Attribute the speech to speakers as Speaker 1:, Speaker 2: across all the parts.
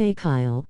Speaker 1: Hey Kyle.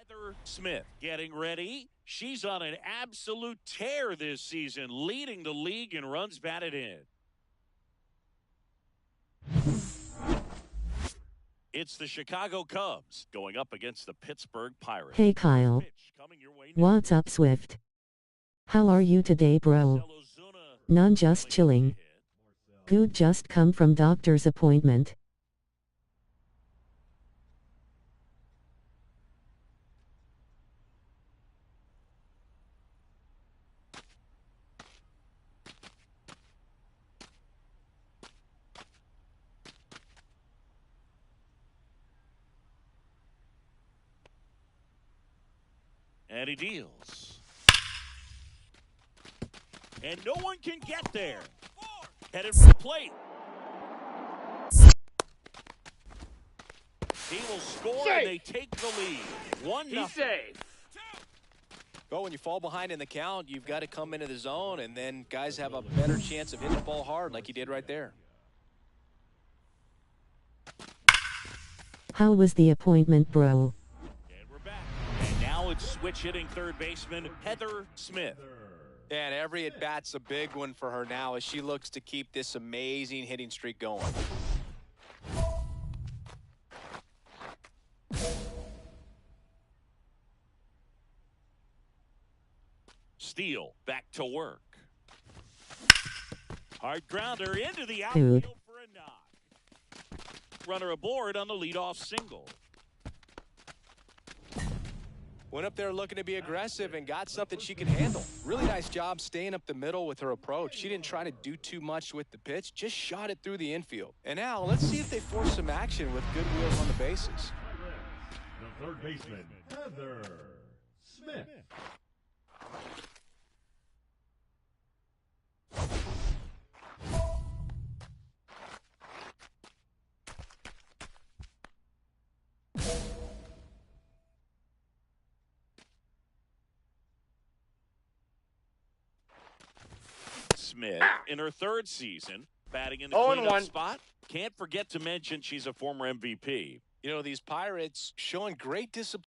Speaker 2: Heather Smith getting ready. She's on an absolute tear this season, leading the league in runs batted in. It's the Chicago Cubs going up against the Pittsburgh Pirates.
Speaker 1: Hey Kyle. What's up, Swift? How are you today, bro? None, just chilling. Good, just come from doctor's appointment.
Speaker 2: And he deals. And no one can get there. Headed for the plate. He will score and they take the lead. 1-0.
Speaker 3: He's safe. Well, when you fall behind in the count, you've got to come into the zone, and then guys have a better chance of hitting the ball hard like he did right there.
Speaker 1: How was the appointment, bro?
Speaker 2: And we're back. And now it's switch hitting third baseman Heather Smith.
Speaker 3: And every at-bat's a big one for her now as she looks to keep this amazing hitting streak going.
Speaker 2: Steele back to work. Hard grounder into the outfield for a knock. Runner aboard on the leadoff single.
Speaker 3: Went up there looking to be aggressive and got something she can handle. Really nice job staying up the middle with her approach. She didn't try to do too much with the pitch, just shot it through the infield. And now let's see if they force some action with good wheels on the bases.
Speaker 4: The third baseman, Heather Smith.
Speaker 2: Smith in her third season, batting in the cleanup spot. Can't forget to mention she's a former MVP.
Speaker 3: You know, these Pirates showing great discipline.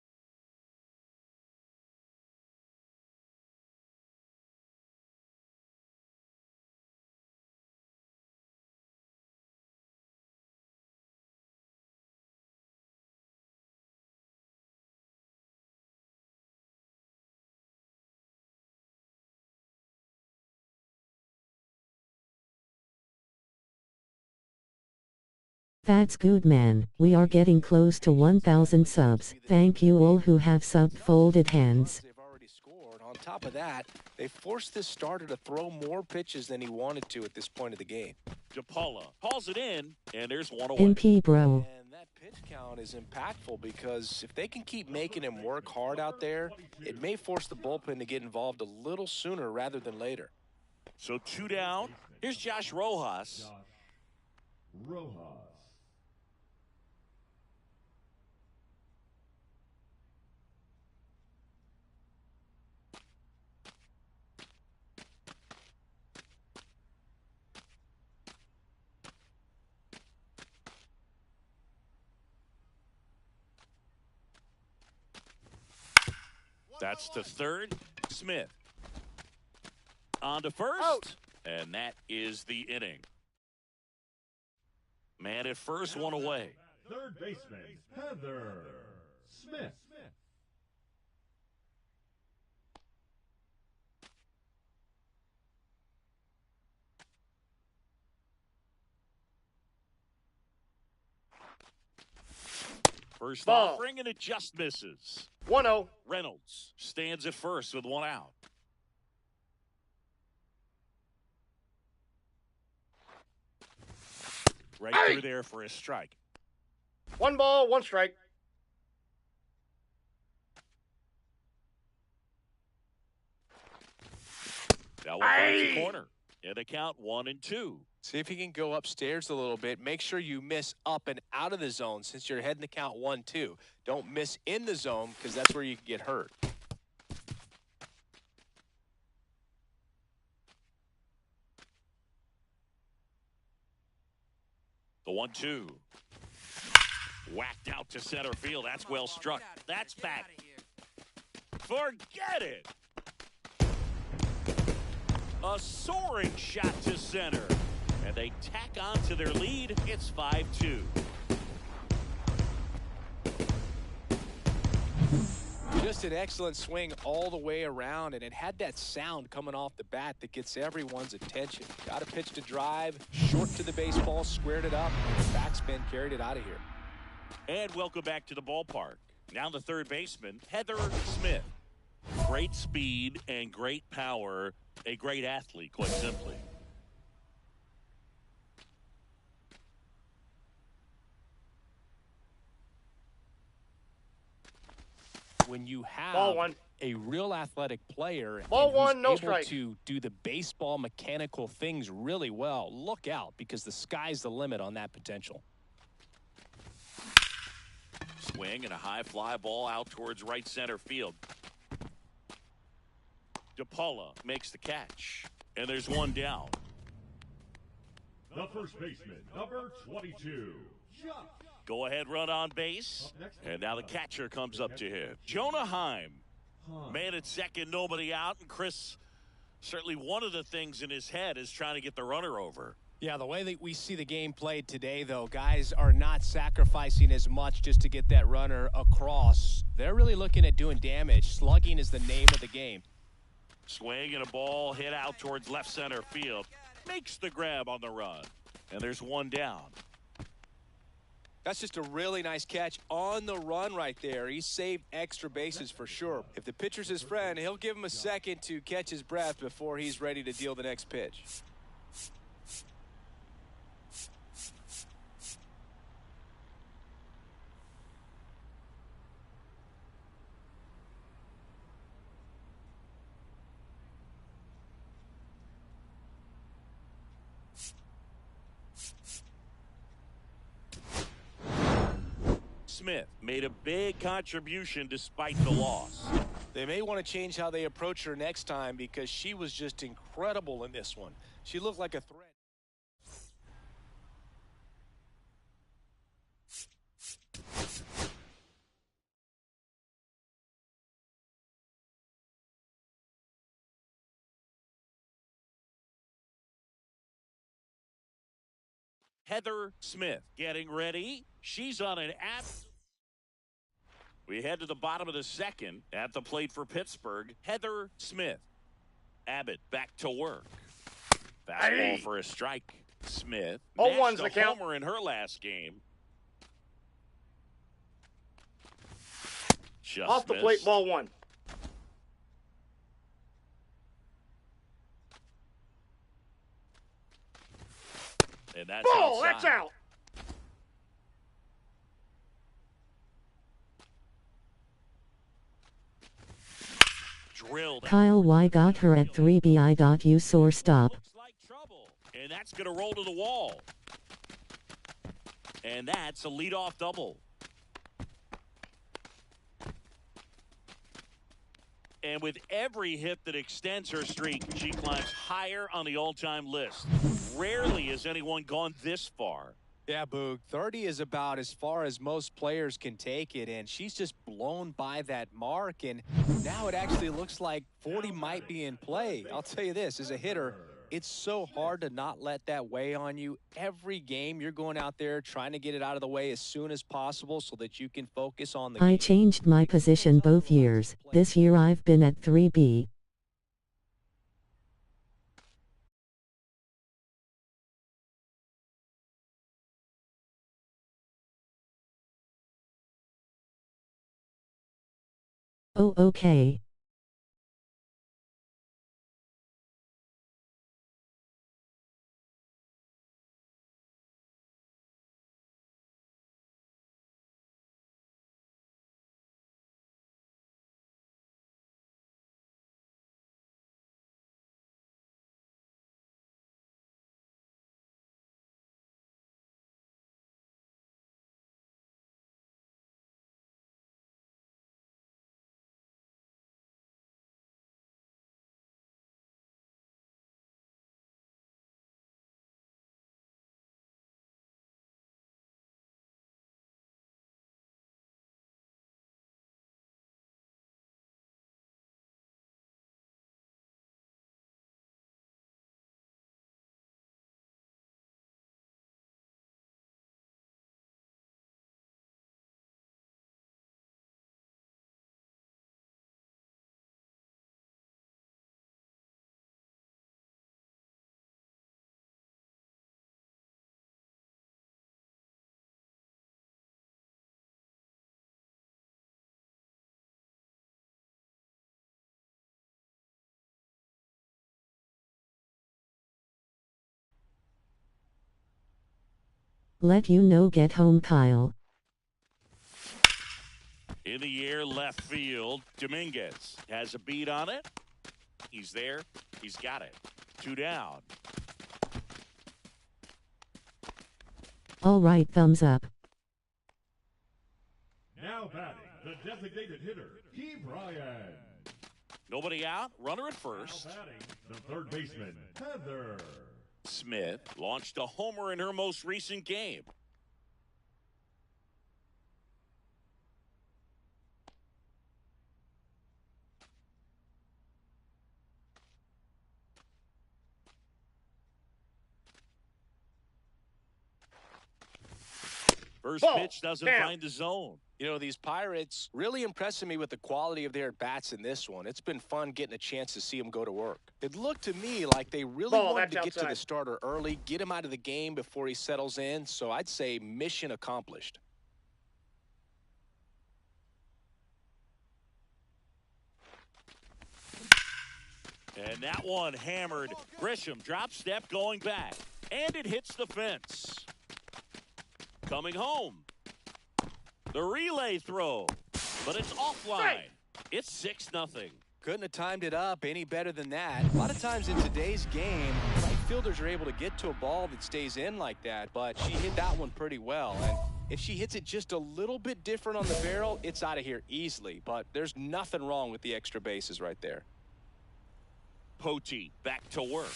Speaker 1: That's good, man. We are getting close to 1,000 subs. Thank you all who have sub-folded hands.
Speaker 3: They've already scored. On top of that, they forced this starter to throw more pitches than he wanted to at this point of the game.
Speaker 2: DePaula hauls it in, and there's one away.
Speaker 1: NP, bro.
Speaker 3: And that pitch count is impactful because if they can keep making him work hard out there, it may force the bullpen to get involved a little sooner rather than later.
Speaker 2: So 2 down. Here's Josh Rojas.
Speaker 4: Rojas.
Speaker 2: That's to third. Smith on to first. And that is the inning. Man at first, one away.
Speaker 4: third baseman, Heather Smith.
Speaker 2: First
Speaker 5: Ball.
Speaker 2: offering, and it just misses.
Speaker 5: 1-0.
Speaker 2: Reynolds stands at first with one out. Right through there for a strike.
Speaker 5: 1 ball, 1 strike.
Speaker 2: That one finds the corner. And the count 1-2.
Speaker 3: See if you can go upstairs a little bit. Make sure you miss up and out of the zone since you're heading the count 1-2. Don't miss in the zone because that's where you can get hurt.
Speaker 2: The 1-2. Whacked out to center field. That's well struck. That's back. Forget it. A soaring shot to center. And they tack on to their lead. It's 5-2.
Speaker 3: Just an excellent swing all the way around, and it had that sound coming off the bat that gets everyone's attention. Got a pitch to drive, short to the baseball, squared it up, and the backspin carried it out of here.
Speaker 2: And welcome back to the ballpark. Now the third baseman, Heather Smith. Great speed and great power. A great athlete, quite simply.
Speaker 3: When you have
Speaker 5: Ball 1.
Speaker 3: a real athletic player
Speaker 5: Ball
Speaker 3: and who's
Speaker 5: 1, no
Speaker 3: able
Speaker 5: strike.
Speaker 3: to do the baseball mechanical things really well, look out because the sky's the limit on that potential.
Speaker 2: Swing and a high fly ball out towards right center field. DePaula makes the catch. And there's one down.
Speaker 4: The first baseman, number 22, Chuck.
Speaker 2: Go ahead run on base. And now the catcher comes up to him. Jonah Heim. Man at second, nobody out. And Chris, certainly one of the things in his head is trying to get the runner over.
Speaker 3: Yeah, the way that we see the game played today, though, guys are not sacrificing as much just to get that runner across. They're really looking at doing damage. Slugging is the name of the game.
Speaker 2: Swing and a ball hit out towards left center field. Makes the grab on the run. And there's one down.
Speaker 3: That's just a really nice catch on the run right there. He saved extra bases for sure. If the pitcher's his friend, he'll give him a second to catch his breath before he's ready to deal the next pitch.
Speaker 2: Smith made a big contribution despite the loss.
Speaker 3: They may want to change how they approach her next time because she was just incredible in this one. She looked like a threat.
Speaker 2: Heather Smith getting ready. She's on an We head to the bottom of the second. At the plate for Pittsburgh, Heather Smith. Abbott back to work. Fastball for a strike. Smith.
Speaker 5: 0-1's the
Speaker 2: a
Speaker 5: count.
Speaker 2: homer in her last game. Just
Speaker 5: Off the plate,
Speaker 2: missed.
Speaker 5: ball 1.
Speaker 2: And that's
Speaker 5: Ball,
Speaker 2: outside.
Speaker 5: that's out.
Speaker 2: Drilled.
Speaker 1: Kyle Y got her at 3BI. You sore stop.
Speaker 2: Looks like trouble. And that's going to roll to the wall. And that's a leadoff double. And with every hit that extends her streak, she climbs higher on the all-time list. Rarely has anyone gone this far.
Speaker 3: Yeah, Boog. 30 is about as far as most players can take it, and she's just blown by that mark, and now it actually looks like 40 might be in play. I'll tell you this, as a hitter, It's so hard to not let that weigh on you. Every game, you're going out there trying to get it out of the way as soon as possible so that you can focus on the game.
Speaker 1: I changed my position both years. This year I've been at 3B. Oh, okay. Let you know, get home, Kyle.
Speaker 2: In the air, left field. Dominguez has a beat on it. He's there. He's got it. 2 down.
Speaker 1: All right, thumbs up.
Speaker 4: Now batting, the designated hitter, Key Bryan.
Speaker 2: Nobody out. Runner at first.
Speaker 4: Now batting, the third baseman, Heather
Speaker 2: Smith launched a homer in her most recent game. First pitch doesn't find the zone.
Speaker 3: You know, these Pirates really impressing me with the quality of their at-bats in this one. It's been fun getting a chance to see them go to work. It looked to me like they really wanted to get to the starter early, get him out of the game before he settles in. So I'd say mission accomplished.
Speaker 2: And that one hammered. Grisham drop step going back. And it hits the fence. Coming home. The relay throw. But it's offline. It's 6-0.
Speaker 3: Couldn't have timed it up any better than that. A lot of times in today's game, right fielders are able to get to a ball that stays in like that, but she hit that one pretty well. And if she hits it just a little bit different on the barrel, it's out of here easily. But there's nothing wrong with the extra bases right there.
Speaker 2: Poti back to work.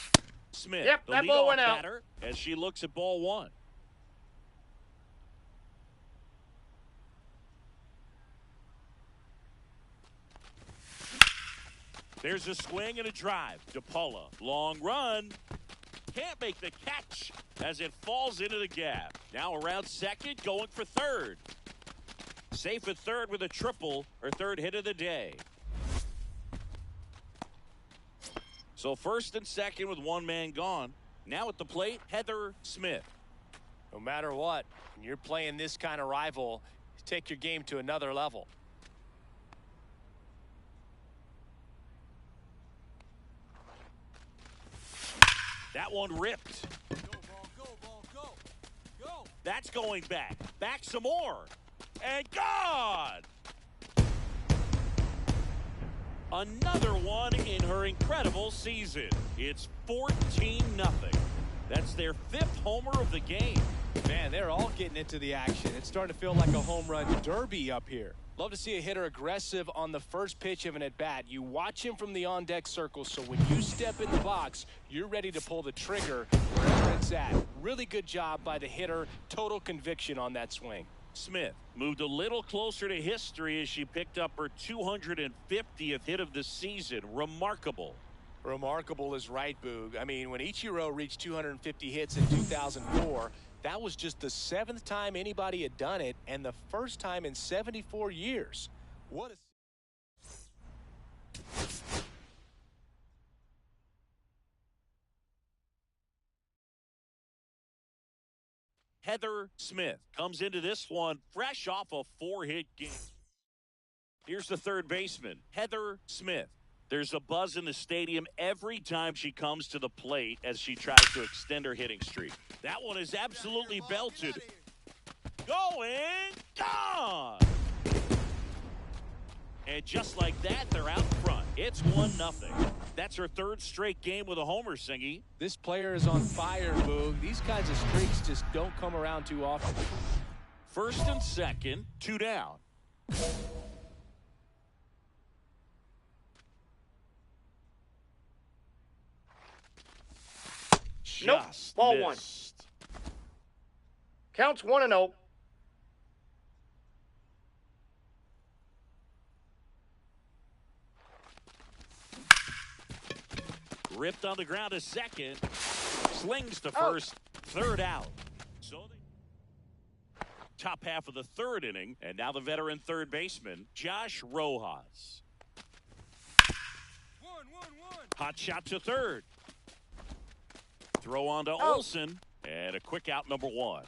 Speaker 2: Smith,
Speaker 5: Yep,
Speaker 2: the
Speaker 5: that ball went out.
Speaker 2: batter, as she looks at ball one. There's a swing and a drive. DePaula, long run. Can't make the catch as it falls into the gap. Now around second, going for third. Safe at third with a triple, her third hit of the day. So first and second with one man gone. Now at the plate, Heather Smith.
Speaker 3: No matter what, when you're playing this kind of rival, you take your game to another level.
Speaker 2: That one ripped.
Speaker 3: Go, ball, go, ball, go. Go.
Speaker 2: That's going back. Back some more. And gone. Another one in her incredible season. It's 14-0. That's their 5th homer of the game.
Speaker 3: Man, they're all getting into the action. It's starting to feel like a home run derby up here. Love to see a hitter aggressive on the first pitch of an at-bat. You watch him from the on-deck circle, so when you step in the box, you're ready to pull the trigger wherever it's at. Really good job by the hitter. Total conviction on that swing.
Speaker 2: Smith moved a little closer to history as she picked up her 250th hit of the season. Remarkable.
Speaker 3: Remarkable is right, Boog. I mean, when Ichiro reached 250 hits in 2004, that was just the 7th time anybody had done it and the first time in 74 years. What a...
Speaker 2: Heather Smith comes into this one fresh off a 4-hit game. Here's the third baseman, Heather Smith. There's a buzz in the stadium every time she comes to the plate as she tries to extend her hitting streak. That one is absolutely belted. Going, gone! And just like that, they're out front. It's 1-0. That's her 3rd straight game with a homer, Singy.
Speaker 3: This player is on fire, Boog. These kinds of streaks just don't come around too often.
Speaker 2: First and second, 2 down.
Speaker 5: Nope. Ball
Speaker 2: Missed.
Speaker 5: 1. Counts 1-0.
Speaker 2: Ripped on the ground to second. Slings to first. 3rd out. So top half of the 3rd inning. And now the veteran 3rd baseman, Josh Rojas. Hot shot to 3rd. Throw on to Olsen. And a quick out, number 1.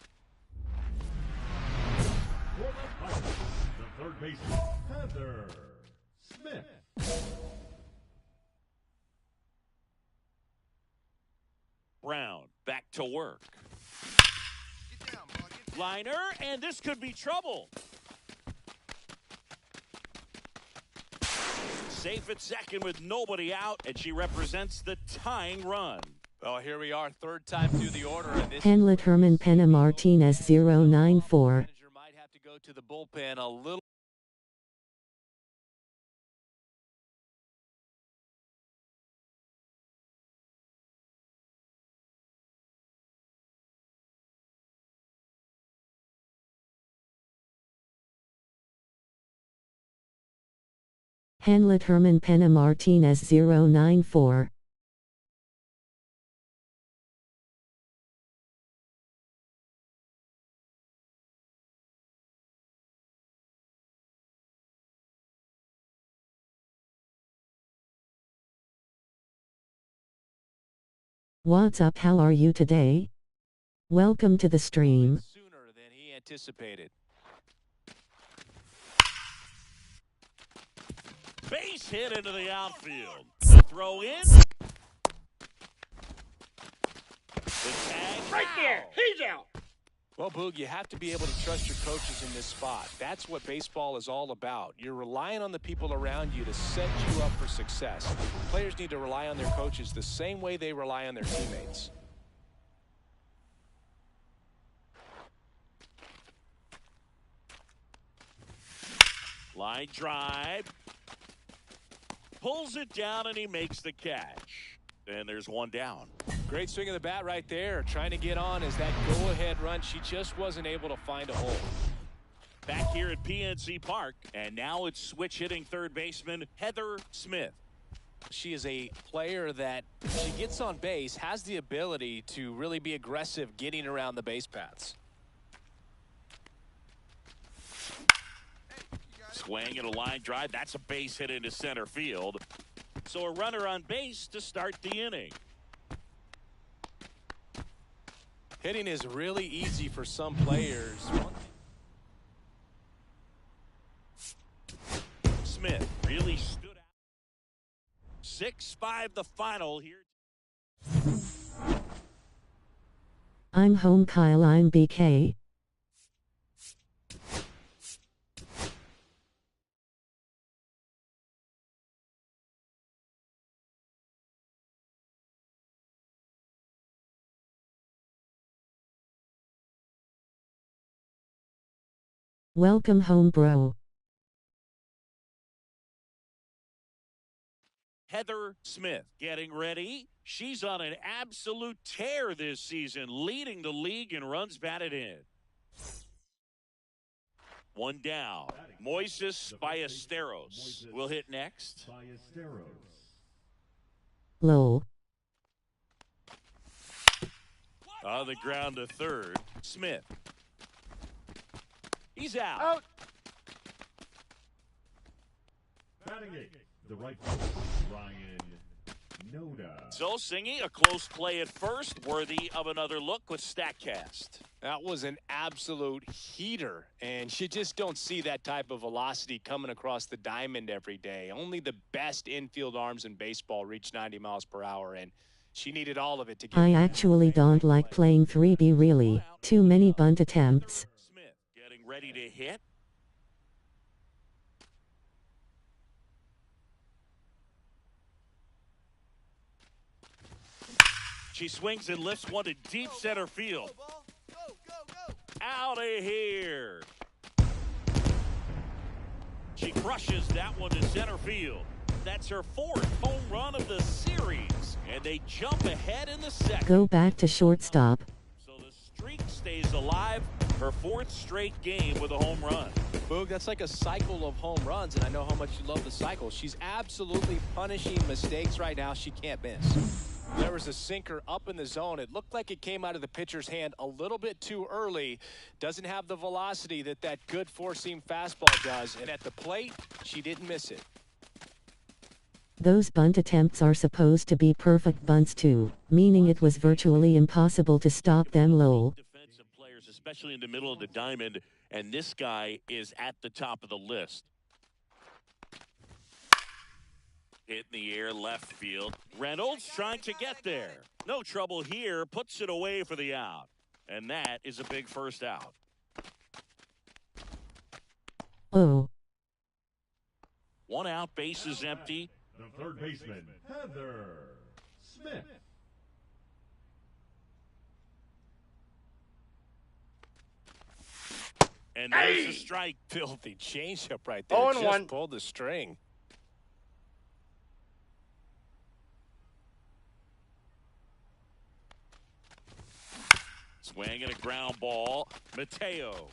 Speaker 4: For the Pirates, the 3rd baseman, Heather Smith.
Speaker 2: Brown back to work. Liner, and this could be trouble. Safe at second with nobody out, and she represents the tying run.
Speaker 3: Well, here we are, 3rd time through the order. And this
Speaker 1: Hanlet Herman Pena Martinez 094.
Speaker 3: manager might have to go to the bullpen a little.
Speaker 1: Hanlet Herman Pena Martinez 094. What's up? How are you today? Welcome to the stream.
Speaker 3: Sooner than he anticipated.
Speaker 2: Base hit into the outfield. The throw in. The tag.
Speaker 5: Right there. He's out.
Speaker 3: Well, Boog, you have to be able to trust your coaches in this spot. That's what baseball is all about. You're relying on the people around you to set you up for success. Players need to rely on their coaches the same way they rely on their teammates.
Speaker 2: Line drive. Pulls it down and he makes the catch. And there's 1 down.
Speaker 3: Great swing of the bat right there. Trying to get on as that go-ahead run. She just wasn't able to find a hole.
Speaker 2: Back here at PNC Park. And now it's switch hitting 3rd baseman Heather Smith.
Speaker 3: She is a player that, if she gets on base, has the ability to really be aggressive getting around the base paths.
Speaker 2: Swing and a line drive. That's a base hit into center field. So a runner on base to start the inning.
Speaker 3: Hitting is really easy for some players.
Speaker 2: Smith really stood out. 6-5 the final here.
Speaker 1: I'm home Kyle, I'm BK. Welcome home, bro.
Speaker 2: Heather Smith getting ready. She's on an absolute tear this season, leading the league in runs batted in. 1 down. Moises Ballesteros will hit next.
Speaker 4: Ballesteros.
Speaker 1: Lol.
Speaker 2: On the ground to third, Smith. He's out.
Speaker 5: Out.
Speaker 4: Batting eighth, the right fielder, Ryan Noda.
Speaker 2: So singing a close play at first, worthy of another look with StatCast.
Speaker 3: That was an absolute heater, and you just don't see that type of velocity coming across the diamond every day. Only the best infield arms in baseball reach 90 miles per hour, and she needed all of it to get.
Speaker 1: I actually don't like playing 3B really. Too many bunt attempts.
Speaker 2: Smith getting ready to hit. She swings and lifts one to deep center field. Out of here. She crushes that one to center field. That's her fourth home run of the series. And they jump ahead in the second.
Speaker 1: Go back to shortstop.
Speaker 2: So the streak stays alive. Her fourth straight game with a home run.
Speaker 3: Boog, that's like a cycle of home runs, and I know how much you love the cycle. She's absolutely punishing mistakes right now she can't miss. There was a sinker up in the zone. It looked like it came out of the pitcher's hand a little bit too early. Doesn't have the velocity that good four-seam fastball does. And at the plate, she didn't miss it.
Speaker 1: Those bunt attempts are supposed to be perfect bunts too, meaning it was virtually impossible to stop them. Lol.
Speaker 2: Defensive players, especially in the middle of the diamond, and this guy is at the top of the list. Hit in the air, left field. Reynolds trying to get there. No trouble here. Puts it away for the out. And that is a big first out.
Speaker 1: Oh.
Speaker 2: One out, base is empty.
Speaker 4: The third baseman, Heather Smith.
Speaker 2: And there's a strike.
Speaker 3: Filthy changeup right there.
Speaker 5: 0-1.
Speaker 3: Just pulled the string.
Speaker 2: Swing and a ground ball. Mateo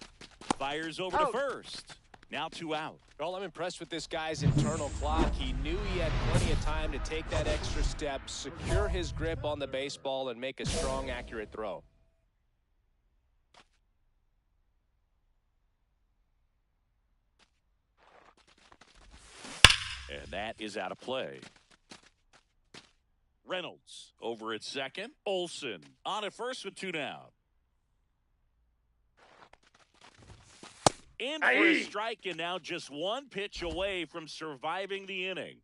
Speaker 2: fires over to first. Now 2 out.
Speaker 3: Well, I'm impressed with this guy's internal clock. He knew he had plenty of time to take that extra step, secure his grip on the baseball, and make a strong, accurate throw.
Speaker 2: And that is out of play. Reynolds over at second. Olsen on at first with 2 down. In for a strike, and now just one pitch away from surviving the inning.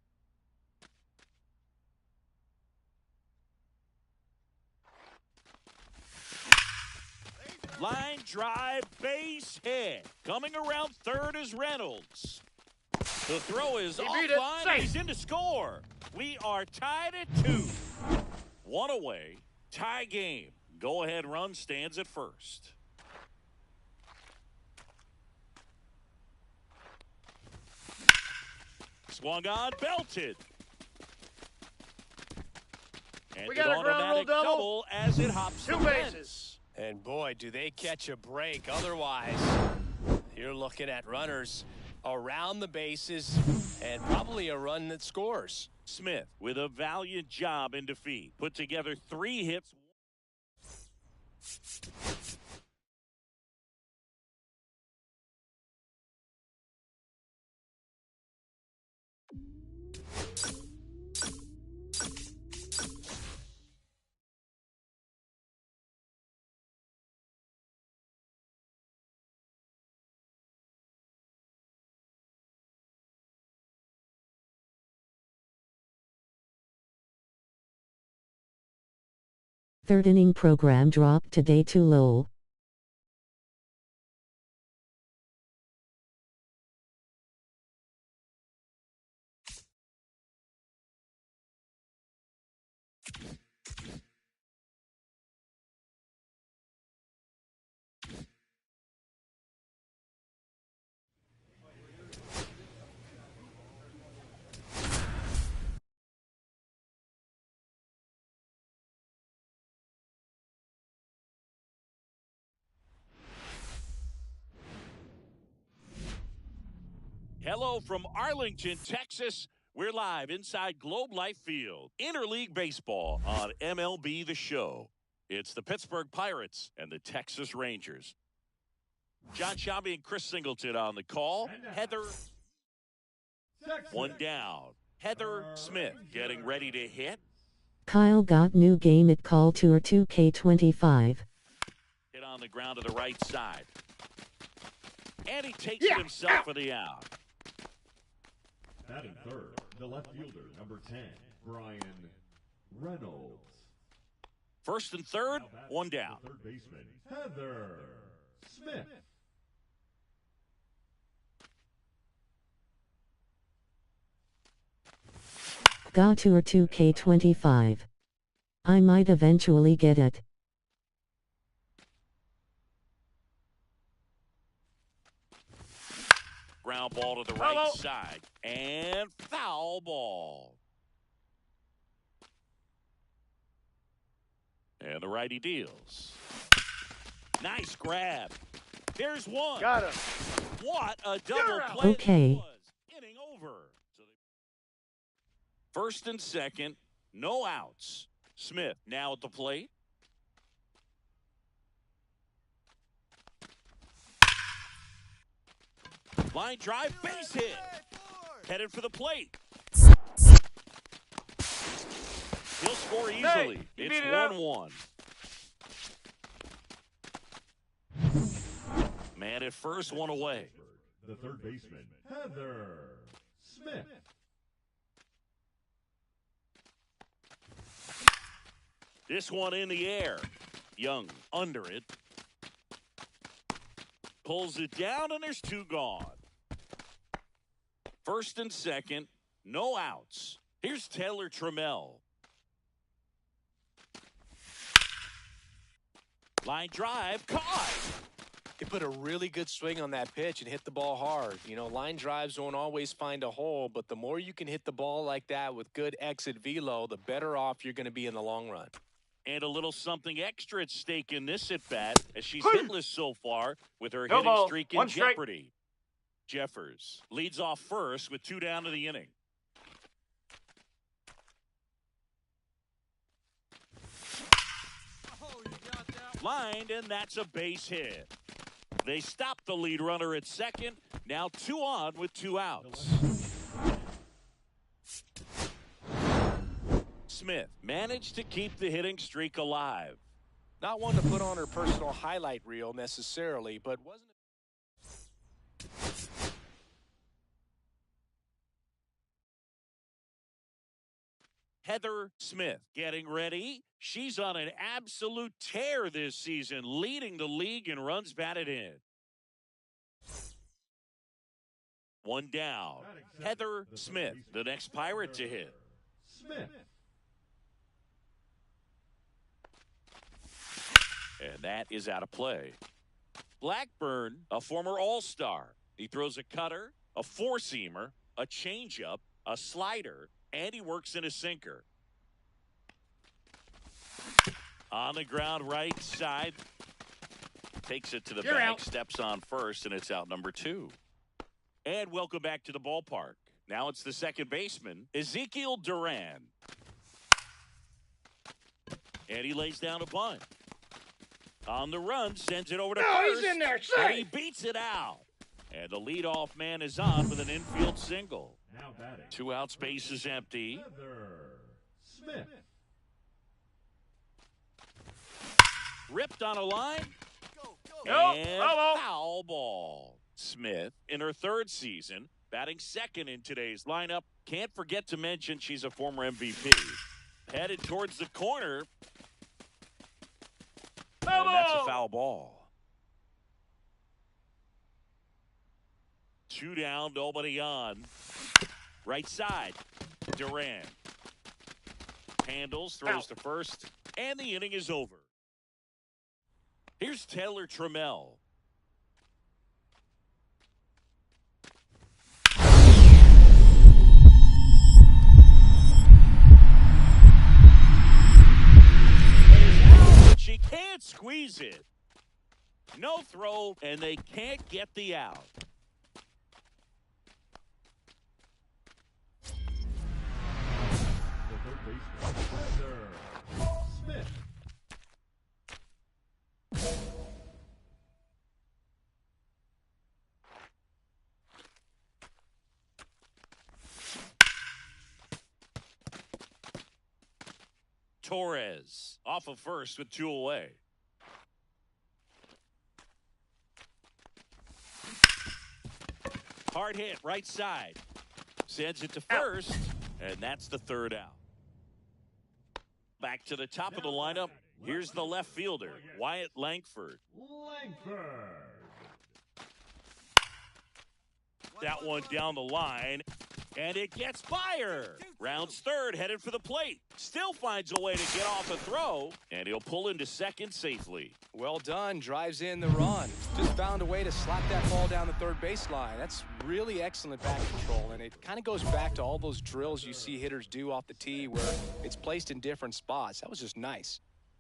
Speaker 2: Line drive, base hit. Coming around third is Reynolds. The throw is offline, and he's in to score. We are tied at 2. 1 away, tie game. Go-ahead run stands at first. Swung on, belted. And
Speaker 5: We got
Speaker 2: an
Speaker 5: a ground rule
Speaker 2: automatic
Speaker 5: double.
Speaker 2: as it hops
Speaker 5: 2
Speaker 2: the
Speaker 5: bases.
Speaker 2: fence.
Speaker 3: And boy, do they catch a break. Otherwise, you're looking at runners around the bases and probably a run that scores.
Speaker 2: Smith with a valiant job in defeat. Put together 3 hits.
Speaker 1: Third inning program dropped today to Lowell.
Speaker 2: Hello from Arlington, Texas, We're live inside Globe Life Field, Interleague Baseball on MLB The Show. It's the Pittsburgh Pirates and the Texas Rangers. John Shabby and Chris Singleton on the call. Heather, one down. Heather Smith getting ready to hit.
Speaker 1: Kyle got new game at Call Tour 2K25.
Speaker 2: Hit on the ground to the right side. And he takes it himself for the out.
Speaker 4: Batting third, the left fielder, number 10, Brian Reynolds.
Speaker 2: First and third, one down.
Speaker 4: Third baseman, Heather Smith.
Speaker 1: Got Tour 2K25. I might eventually get it.
Speaker 2: Ground ball to the right side. And foul ball. And the righty deals. Nice grab. Here's one.
Speaker 5: Got him.
Speaker 2: What a double play.
Speaker 1: Okay.
Speaker 2: Was. Inning over. First and second, no outs. Smith now at the plate. Line drive, base hit. Headed for the plate. He'll score easily.
Speaker 5: Hey,
Speaker 2: It's 1-1. Man at first, one away.
Speaker 4: The third baseman, Heather Smith.
Speaker 2: This one in the air. Young under it. Pulls it down, and there's two gone. First and second, no outs. Here's Taylor Trammell. Line drive, caught.
Speaker 3: He put a really good swing on that pitch and hit the ball hard. You know, line drives don't always find a hole, but the more you can hit the ball like that with good exit velo, the better off you're going to be in the long run.
Speaker 2: And a little something extra at stake in this at-bat, as she's hitless so far with her hitting streak in jeopardy. Jeffers leads off first with two down to the inning. Lined, and that's a base hit. They stop the lead runner at second. Now 2 on with 2 outs. Smith managed to keep the hitting streak alive.
Speaker 3: Not one to put on her personal highlight reel necessarily, but wasn't it?
Speaker 2: Heather Smith getting ready. She's on an absolute tear this season, leading the league in runs batted in. One down. Heather Smith, the next Pirate to hit.
Speaker 4: Smith.
Speaker 2: And that is out of play. Blackburn, a former All-Star. He throws a cutter, a four-seamer, a changeup, a slider, and he works in a sinker. On the ground right side. Takes it to the bag, steps on first, and it's out number 2. And welcome back to the ballpark. Now it's the second baseman, Ezekiel Duran. And he lays down a bunt. On the run, sends it over to first.
Speaker 5: He's in there,
Speaker 2: and he beats it out. And the leadoff man is on with an infield single.
Speaker 4: Now batting.
Speaker 2: 2 outs, base is empty.
Speaker 4: Heather Smith.
Speaker 2: Ripped on a line. And foul ball. Smith, in her 3rd season, batting second in today's lineup. Can't forget to mention she's a former MVP. Headed towards the corner. And that's a foul ball. 2 down, nobody on. Right side, Duran. Handles, throws to first, and the inning is over. Here's Taylor Trammell. She can't squeeze it. No throw, and they can't get the out.
Speaker 4: third baseman, Heather Smith.
Speaker 2: Torres off of first with 2 away. Hard hit right side. Sends it to first, and that's the 3rd out. Back to the top of the lineup. Here's the left fielder, Wyatt Langford. That one down the line, and it gets Fire. Rounds 3rd, headed for the plate. Still finds a way to get off a throw, and he'll pull into second safely.
Speaker 3: Well done, drives in the run. Just found a way to slap that ball down the 3rd baseline. That's really excellent back control, and it kind of goes back to all those drills you see hitters do off the tee where it's placed in different spots. That was just nice.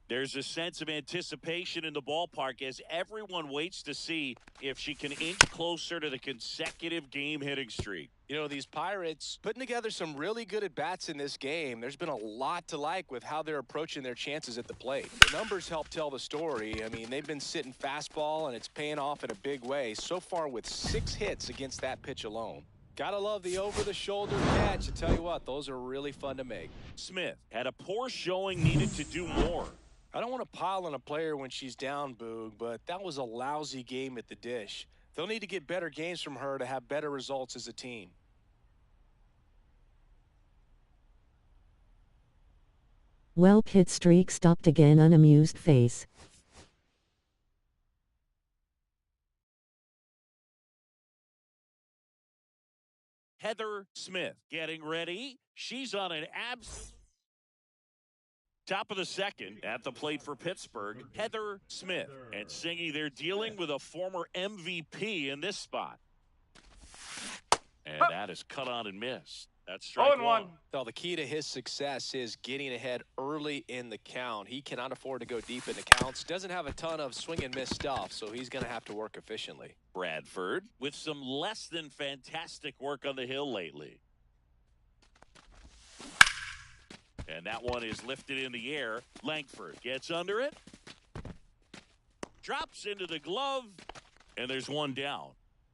Speaker 2: There's a sense of anticipation in the ballpark as everyone waits to see if she can inch closer to the consecutive game hitting streak.
Speaker 3: You know, these Pirates putting together some really good at-bats in this game. There's been a lot to like with how they're approaching their chances at the plate. The numbers help tell the story. I mean, they've been sitting fastball, and it's paying off in a big way. So far with 6 hits against that pitch alone. Gotta love the over-the-shoulder catch. I tell you what, those are really fun to make.
Speaker 2: Smith had a poor showing, needed to do more.
Speaker 3: I don't want to pile on a player when she's down, Boog, but that was a lousy game at the dish. They'll need to get better games from her to have better results as a team.
Speaker 1: Well, hit streak stopped again, unamused face.
Speaker 2: Heather Smith getting ready. She's on an absolute top of the 2nd at the plate for Pittsburgh, Heather Smith. And Singy, they're dealing with a former MVP in this spot. And that is cut on and missed. That's strike 1.
Speaker 3: Well, the key to his success is getting ahead early in the count. He cannot afford to go deep in the counts. Doesn't have a ton of swing and miss stuff, so he's going to have to work efficiently.
Speaker 2: Bradford with some less than fantastic work on the hill lately. And that one is lifted in the air. Langford gets under it. Drops into the glove. And there's one down.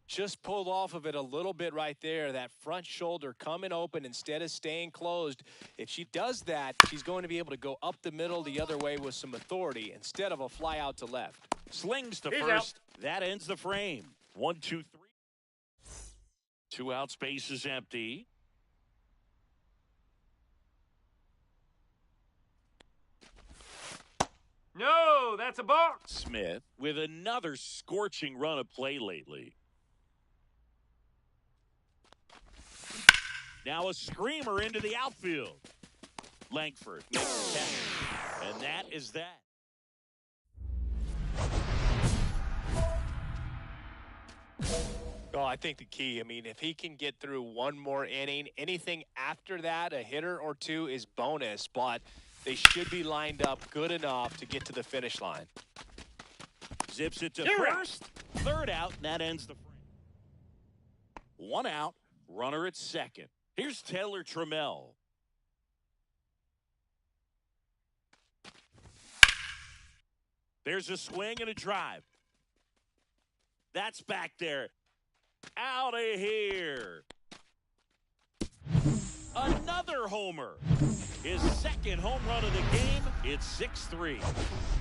Speaker 3: Just pulled off of it a little bit right there. That front shoulder coming open instead of staying closed. If she does that, she's going to be able to go up the middle the other way with some authority instead of a fly out to left.
Speaker 2: Slings to first. That ends the frame. 1, 2, 3. 2 outs, base is empty.
Speaker 5: No, that's a ball.
Speaker 2: Smith with another scorching run of play lately. Now a screamer into the outfield. Langford makes the catch. And that is that.
Speaker 3: Well, I think the key, I mean, if he can get through one more inning, anything after that, a hitter or two is bonus, but they should be lined up good enough to get to the finish line.
Speaker 2: Zips it to first. 3rd out, and that ends the frame. 1 out, runner at 2nd. Here's Taylor Trammell. There's a swing and a drive. That's back there. Out of here. Another homer. His 2nd home run of the game. It's 6-3.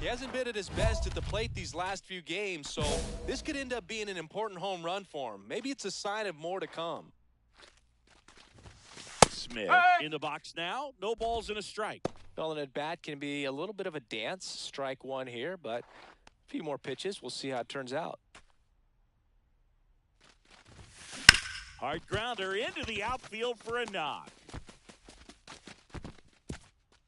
Speaker 3: He hasn't been at his best at the plate these last few games, so this could end up being an important home run for him. Maybe it's a sign of more to come.
Speaker 2: Smith in the box now. No balls and a strike.
Speaker 3: Well, an at-bat can be a little bit of a dance. Strike 1 here, but a few more pitches. We'll see how it turns out.
Speaker 2: Hard grounder into the outfield for a knock.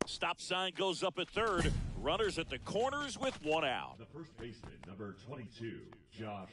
Speaker 2: Stop sign goes up at 3rd. Runners at the corners with 1 out.
Speaker 4: The first baseman, number 22, Josh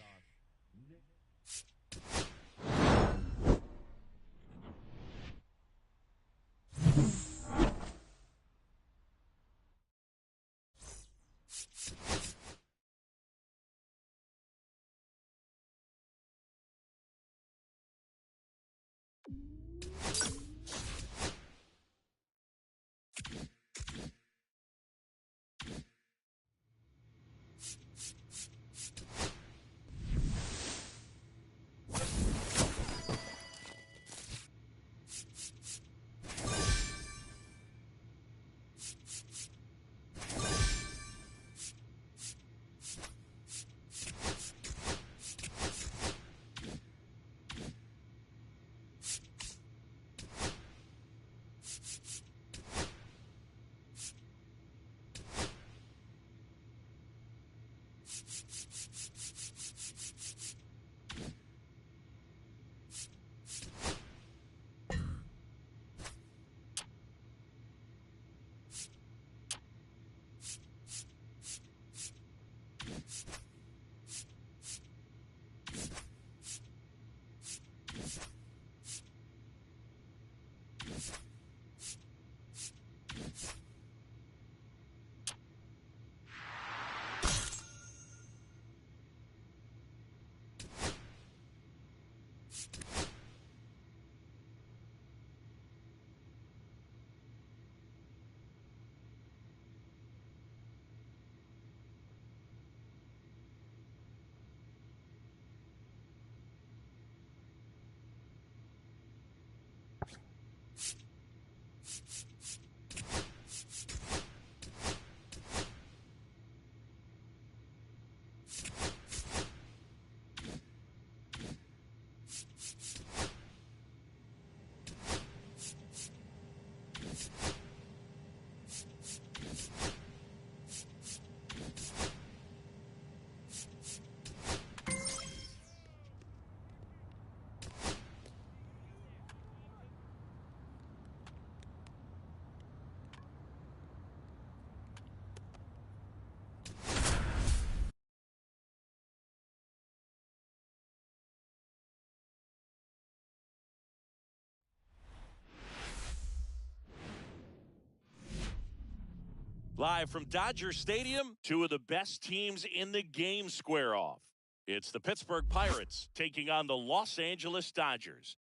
Speaker 2: Live from Dodger Stadium, two of the best teams in the game square off. It's the Pittsburgh Pirates taking on the Los Angeles Dodgers.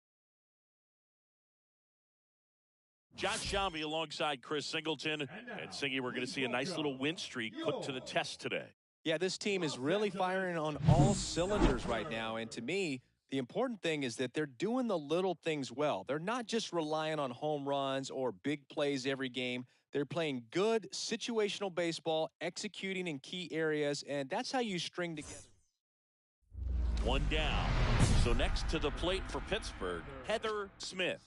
Speaker 2: John Shambi alongside Chris Singleton. And Singy, we're going to see a nice little win streak put to the test today.
Speaker 3: Yeah, this team is really firing on all cylinders right now. And to me, the important thing is that they're doing the little things well. They're not just relying on home runs or big plays every game. They're playing good situational baseball, executing in key areas, and that's how you string together.
Speaker 2: One down. So next to the plate for Pittsburgh, Heather Smith.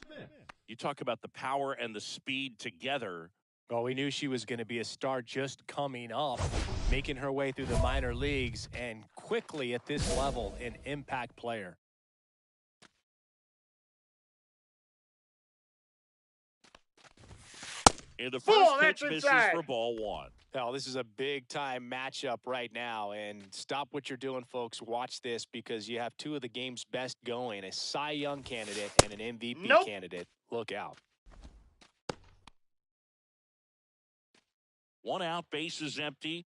Speaker 2: You talk about the power and the speed together.
Speaker 3: Well, we knew she was going to be a star just coming up, making her way through the minor leagues, and quickly at this level, an impact player.
Speaker 2: And the first pitch misses for ball one.
Speaker 3: Now, this is a big-time matchup right now, and stop what you're doing, folks. Watch this because you have two of the game's best going, a Cy Young candidate and an MVP candidate. Look out.
Speaker 2: One out, base is empty.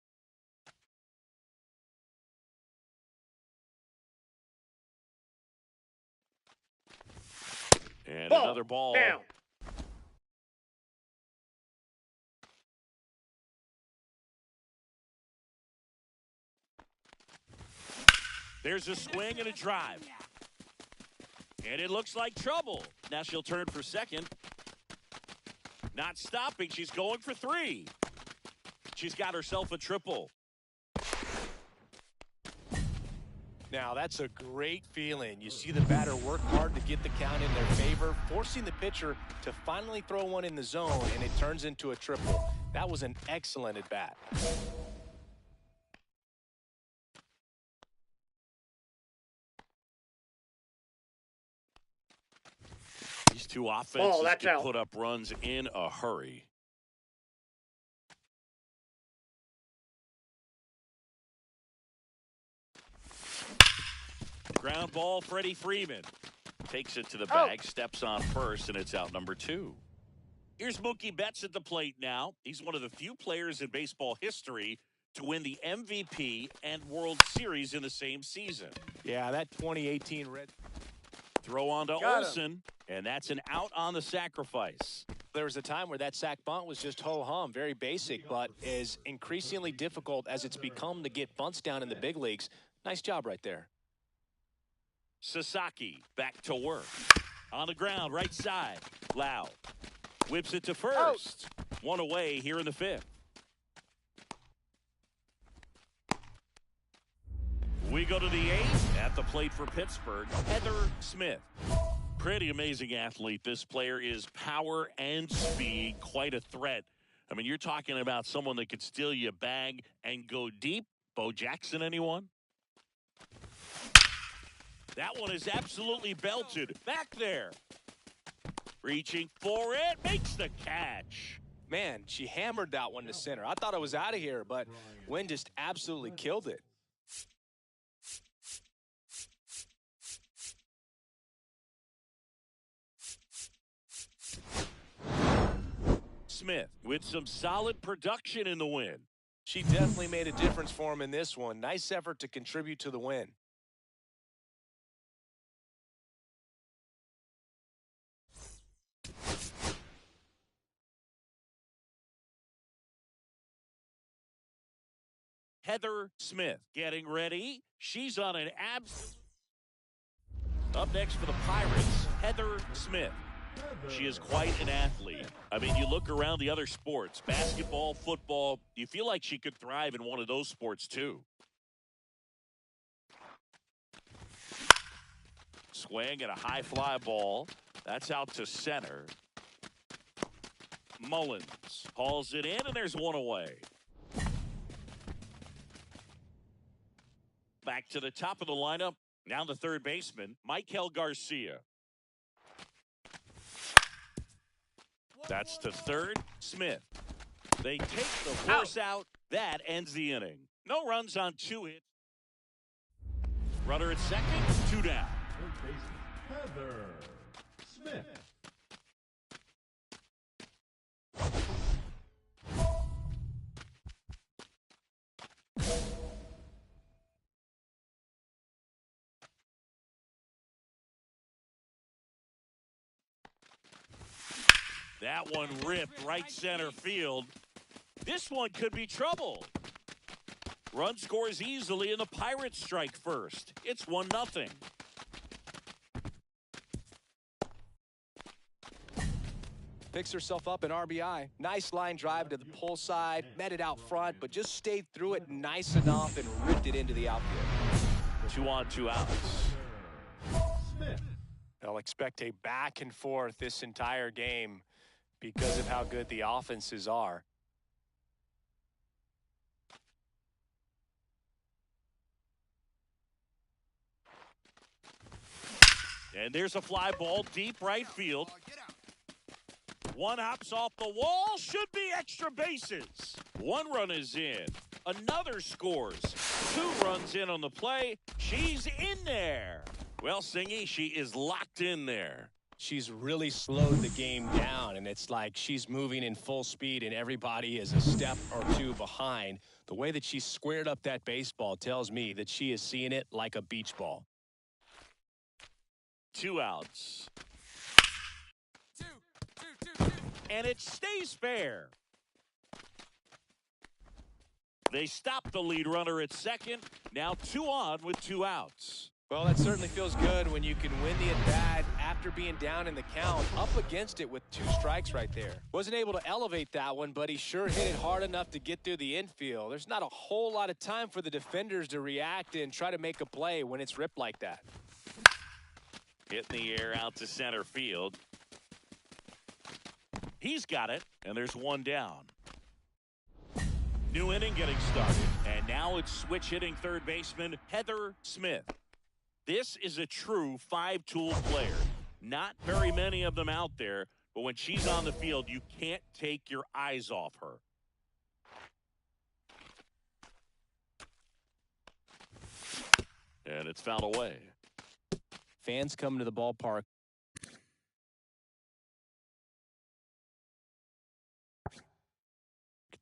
Speaker 2: And another ball.
Speaker 5: Down.
Speaker 2: There's a swing and a drive. And it looks like trouble. Now she'll turn for second. Not stopping. She's going for three. She's got herself a triple.
Speaker 3: Now, that's a great feeling. You see the batter work hard to get the count in their favor, forcing the pitcher to finally throw one in the zone, and it turns into a triple. That was an excellent at-bat.
Speaker 2: These two offenses can put up runs in a hurry. Ground ball, Freddie Freeman. Takes it to the bag, steps on first, and it's out number 2. Here's Mookie Betts at the plate now. He's one of the few players in baseball history to win the MVP and World Series in the same season.
Speaker 3: Yeah, that 2018 Red.
Speaker 2: Throw on to Olsen, and that's an out on the sacrifice.
Speaker 3: There was a time where that sac bunt was just ho-hum, very basic, but is increasingly difficult as it's become to get bunts down in the big leagues. Nice job right there.
Speaker 2: Sasaki back to work. On the ground, right side. Lau whips it to first. One away here in the 5th. We go to the 8th. At the plate for Pittsburgh, Heather Smith. Pretty amazing athlete. This player is power and speed. Quite a threat. I mean, you're talking about someone that could steal you a bag and go deep. Bo Jackson, anyone? That one is absolutely belted. Back there. Reaching for it. Makes the catch.
Speaker 3: Man, she hammered that one to center. I thought it was out of here, but Wynn just absolutely killed it.
Speaker 2: Smith with some solid production in the win.
Speaker 3: She definitely made a difference for him in this one. Nice effort to contribute to the win.
Speaker 2: Heather Smith getting ready. She's on an abs. Up next for the Pirates, Heather Smith. She is quite an athlete. I mean, you look around the other sports, basketball, football, you feel like she could thrive in one of those sports too. Swing and a high fly ball. That's out to center. Mullins hauls it in, and there's one away. Back to the top of the lineup. Now the third baseman, Michael Garcia. That's to third, Smith. They take the force out. That ends the inning. No runs on 2 hits. Runner at second, 2 down.
Speaker 4: Third baseman, Heather Smith.
Speaker 2: That one ripped right center field. This one could be trouble. Run scores easily, and the Pirates strike first. It's 1-0.
Speaker 3: Picks herself up an RBI. Nice line drive to the pull side, met it out front, but just stayed through it nice enough and ripped it into the outfield.
Speaker 2: 2 on, 2 outs.
Speaker 4: Smith.
Speaker 6: They'll expect a back and forth this entire game because of how good the offenses are.
Speaker 2: And there's a fly ball deep right field. One hops off the wall. Should be extra bases. 1 run is in. Another scores. 2 runs in on the play. She's in there. Well, Singy, she is locked in there.
Speaker 6: She's really slowed the game down, and it's like she's moving in full speed, and everybody is a step or 2 behind. The way that she squared up that baseball tells me that she is seeing it like a beach ball.
Speaker 2: 2 outs. And it stays fair. They stop the lead runner at second. Now 2 on with 2 outs.
Speaker 3: Well, that certainly feels good when you can win the at-bat after being down in the count, up against it with 2 strikes right there. Wasn't able to elevate that one, but he sure hit it hard enough to get through the infield. There's not a whole lot of time for the defenders to react and try to make a play when it's ripped like that.
Speaker 2: Hit in the air out to center field. He's got it, and there's 1 down. New inning getting started, and now it's switch hitting third baseman Heather Smith. This is a true 5-tool player. Not very many of them out there, but when she's on the field, you can't take your eyes off her. And it's fouled away.
Speaker 6: Fans come to the ballpark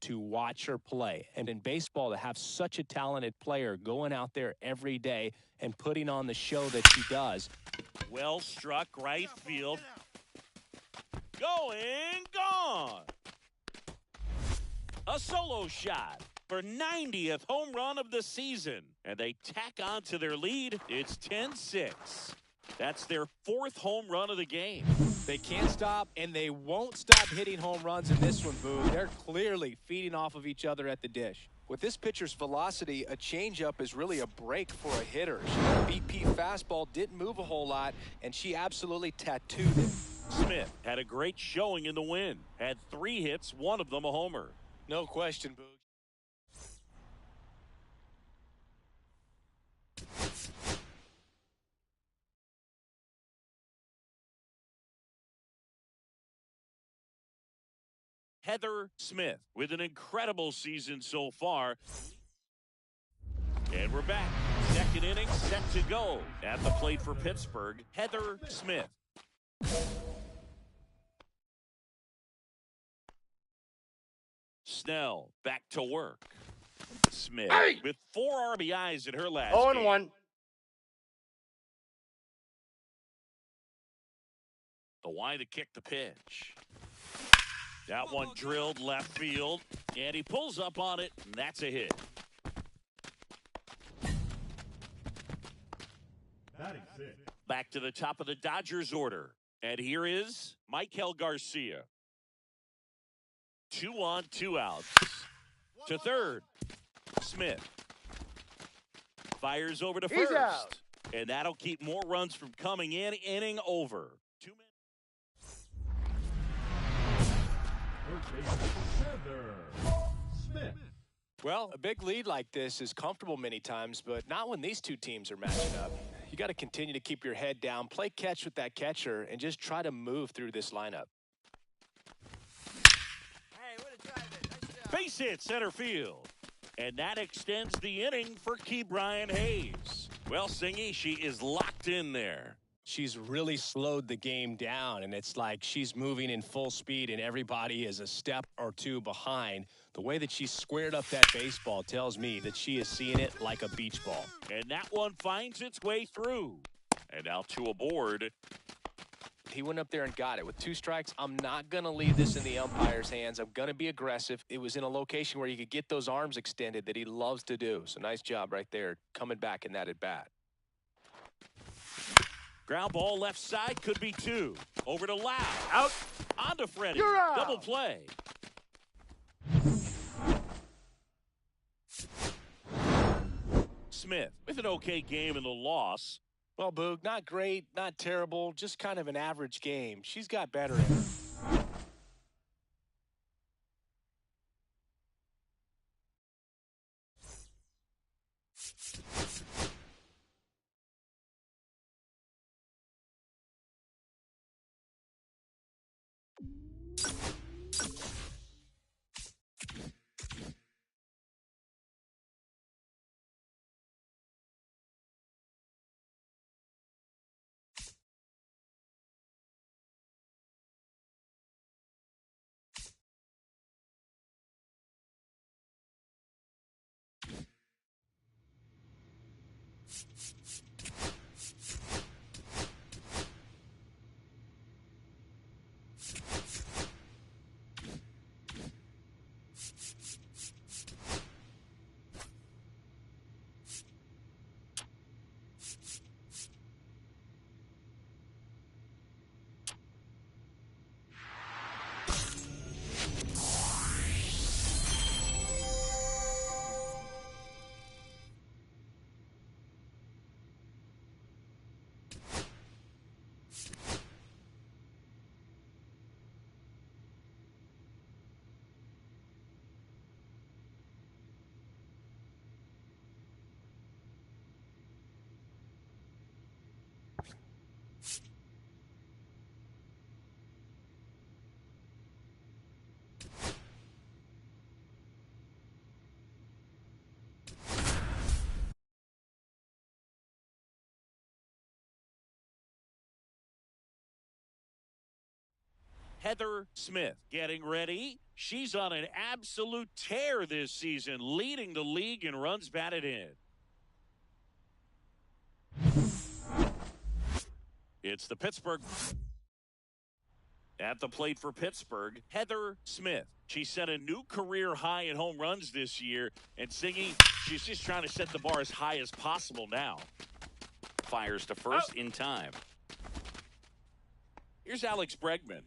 Speaker 6: to watch her play. And in baseball, to have such a talented player going out there every day and putting on the show that she does.
Speaker 2: Well struck right field. Going, gone. A solo shot for 90th home run of the season. And they tack on to their lead. It's 10-6. That's their 4th home run of the game.
Speaker 3: They can't stop, and they won't stop hitting home runs in this one, Boo. They're clearly feeding off of each other at the dish. With this pitcher's velocity, a changeup is really a break for a hitter. Her BP fastball didn't move a whole lot, and she absolutely tattooed it.
Speaker 2: Smith had a great showing in the win. Had 3 hits, 1 of them a homer.
Speaker 3: No question, Boo.
Speaker 2: Heather Smith with an incredible season so far. And we're back. Second inning set to go. At the plate for Pittsburgh, Heather Smith. Snell back to work. Smith with 4 RBIs in her last game.
Speaker 5: 0-1.
Speaker 2: The wide to kick the pitch. That one drilled left field, and he pulls up on it, and that's a hit.
Speaker 4: Batting six.
Speaker 2: Back to the top of the Dodgers order. And here is Michael Garcia. 2 on, 2 outs. To third, Smith. Fires over to
Speaker 3: He's
Speaker 2: first.
Speaker 3: out.
Speaker 2: And that'll keep more runs from coming in. Inning over. 2 minutes.
Speaker 4: Third baseman, Heather Smith.
Speaker 3: Well, a big lead like this is comfortable many times, but not when these two teams are matching up. You got to continue to keep your head down, play catch with that catcher, and just try to move through this lineup.
Speaker 2: Base hit center field. And that extends the inning for Ke'Bryan Hayes. Well, Singy, she is locked in there.
Speaker 6: She's really slowed the game down, and it's like she's moving in full speed and everybody is a step or two behind. The way that she squared up that baseball tells me that she is seeing it like a beach ball.
Speaker 2: And that one finds its way through. And now 2 aboard.
Speaker 3: He went up there and got it. With 2 strikes, I'm not going to leave this in the umpire's hands. I'm going to be aggressive. It was in a location where you could get those arms extended that he loves to do. So nice job right there, coming back in that at bat.
Speaker 2: Ground ball left side, could be 2. Over to Lau.
Speaker 5: Out.
Speaker 2: On to Freddie.
Speaker 3: You're out.
Speaker 2: Double play. Smith with an okay game in the loss.
Speaker 3: Well, Boog, not great, not terrible, just kind of an average game. She's got better in her.
Speaker 2: Heather Smith getting ready. She's on an absolute tear this season, leading the league in runs batted in. It's the Pittsburgh. At the plate for Pittsburgh, Heather Smith. She set a new career high in home runs this year. And Singy, she's just trying to set the bar as high as possible now. Fires to first in time. Here's Alex Bregman.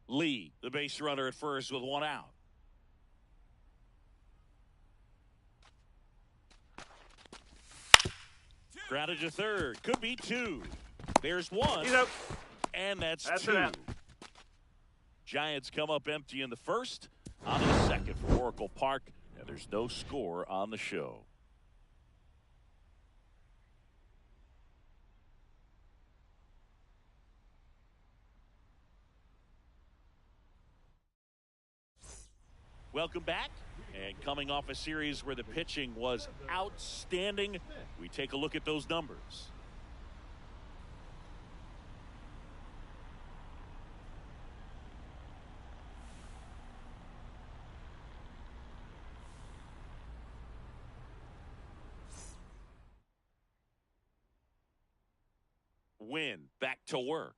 Speaker 2: Lee, the base runner at first with 1 out. Grounded to third. Could be 2. There's 1.
Speaker 5: He's out.
Speaker 2: And that's 2.
Speaker 5: an out.
Speaker 2: Giants come up empty in the first. On to the second for Oracle Park. And there's no score on the show. Welcome back. And coming off a series where the pitching was outstanding, we take a look at those numbers. Win back to work.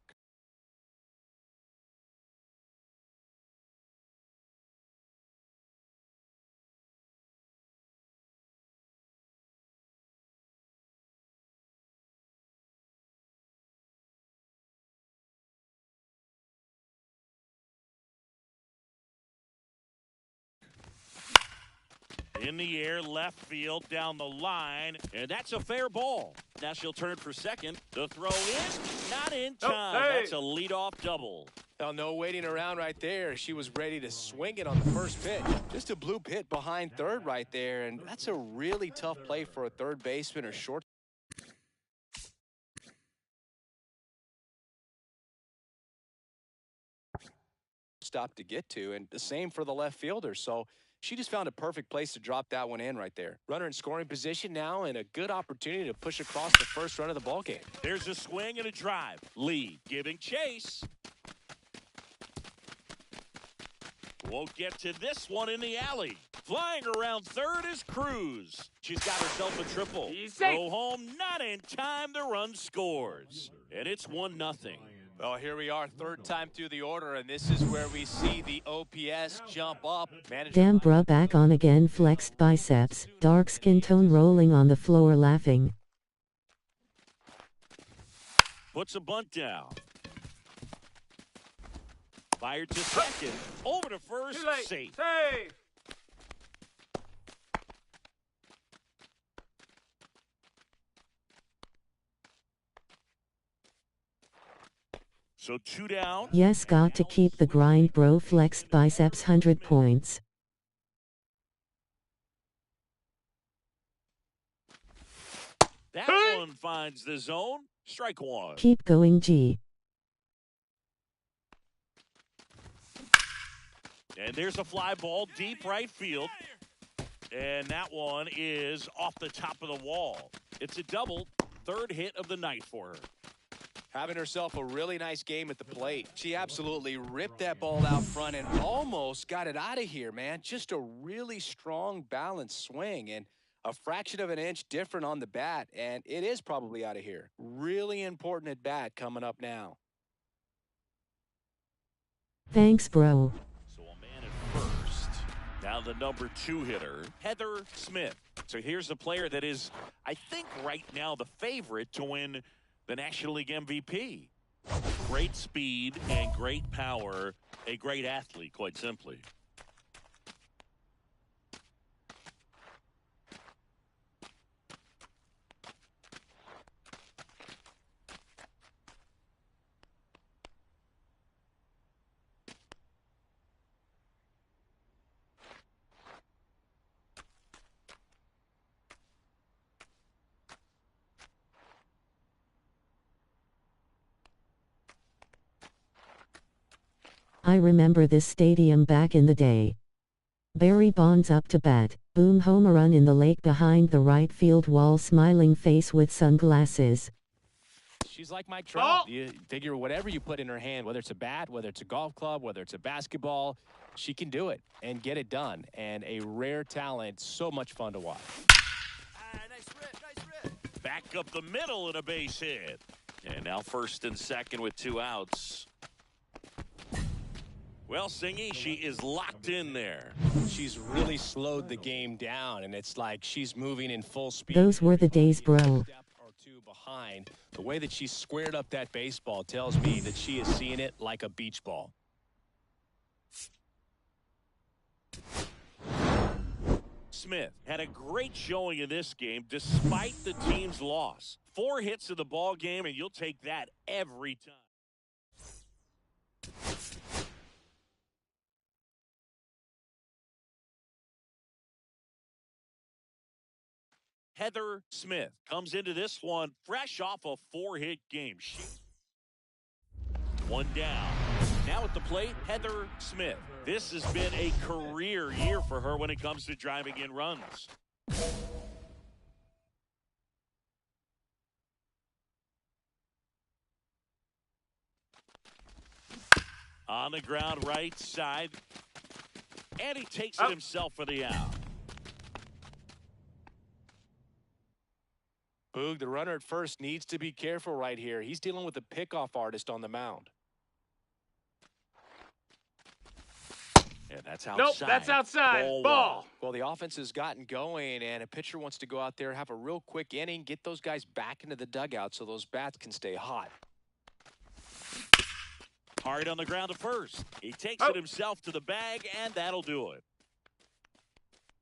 Speaker 2: In the air, left field, down the line, and that's a fair ball. Now she'll turn for second. The throw in, not in time. That's a leadoff double.
Speaker 3: Well, no waiting around right there. She was ready to swing it on the first pitch. Just a bloop hit behind third right there, and that's a really tough play for a third baseman or short. Stop to get to, and the same for the left fielder. So she just found a perfect place to drop that one in right there. Runner in scoring position now, and a good opportunity to push across the first run of the ball game.
Speaker 2: There's a swing and a drive. Lee giving chase. Won't get to this one in the alley. Flying around third is Cruz. She's got herself a triple. Go home, not in time. The run scores, and it's 1-0.
Speaker 6: Well, here we are, third time through the order, and this is where we see the OPS jump up.
Speaker 1: Damn bruh, back on again, flexed biceps, dark skin tone rolling on the floor laughing.
Speaker 2: Puts a bunt down. Fired to second, over to first, safe. So 2 down.
Speaker 1: Yes, got to keep the grind, bro. Flexed biceps, 100 points.
Speaker 2: That one finds the zone. Strike one.
Speaker 1: Keep going, G.
Speaker 2: And there's a fly ball deep right field. And that one is off the top of the wall. It's a double, third hit of the night for her.
Speaker 3: Having herself a really nice game at the plate. She absolutely ripped that ball out front and almost got it out of here, man. Just a really strong, balanced swing and a fraction of an inch different on the bat, and it is probably out of here. Really important at bat coming up now.
Speaker 1: Thanks, bro.
Speaker 2: So a man at first. Now the number 2 hitter, Heather Smith. So here's the player that is, I think, right now the favorite to win the National League MVP. Great speed and great power. A great athlete, quite simply.
Speaker 1: I remember this stadium back in the day. Barry Bonds up to bat, boom, home run in the lake behind the right field wall, smiling face with sunglasses.
Speaker 6: She's like Mike Trout. You figure whatever you put in her hand, whether it's a bat, whether it's a golf club, whether it's a basketball, she can do it and get it done. And a rare talent, so much fun to watch.
Speaker 2: Nice rip. Back up the middle and a base hit. And now first and second with 2 outs. Well, Singy, she is locked in there.
Speaker 6: She's really slowed the game down, and it's like she's moving in full speed.
Speaker 1: Those were the days, bro.
Speaker 6: Step or two behind. The way that she squared up that baseball tells me that she is seeing it like a beach ball.
Speaker 2: Smith had a great showing in this game despite the team's loss. 4 hits in the ball game, and you'll take that every time. Heather Smith comes into this one fresh off a 4-hit game. 1 down. Now at the plate, Heather Smith. This has been a career year for her when it comes to driving in runs. On the ground right side. And he takes it himself for the out.
Speaker 3: Boog, the runner at first needs to be careful right here. He's dealing with a pickoff artist on the mound.
Speaker 2: And that's outside.
Speaker 5: Nope, that's outside. Ball.
Speaker 3: Well, the offense has gotten going, and a pitcher wants to go out there, have a real quick inning, get those guys back into the dugout so those bats can stay hot.
Speaker 2: Hard on the ground to first. He takes it himself to the bag, and that'll do it.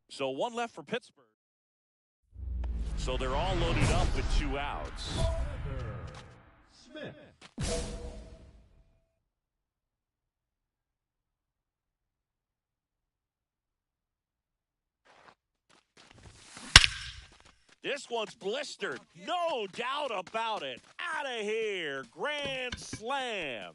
Speaker 2: So one left for Pittsburgh. So they're all loaded up with 2 outs.
Speaker 4: Smith.
Speaker 2: This one's blistered. No doubt about it. Out of here. Grand slam.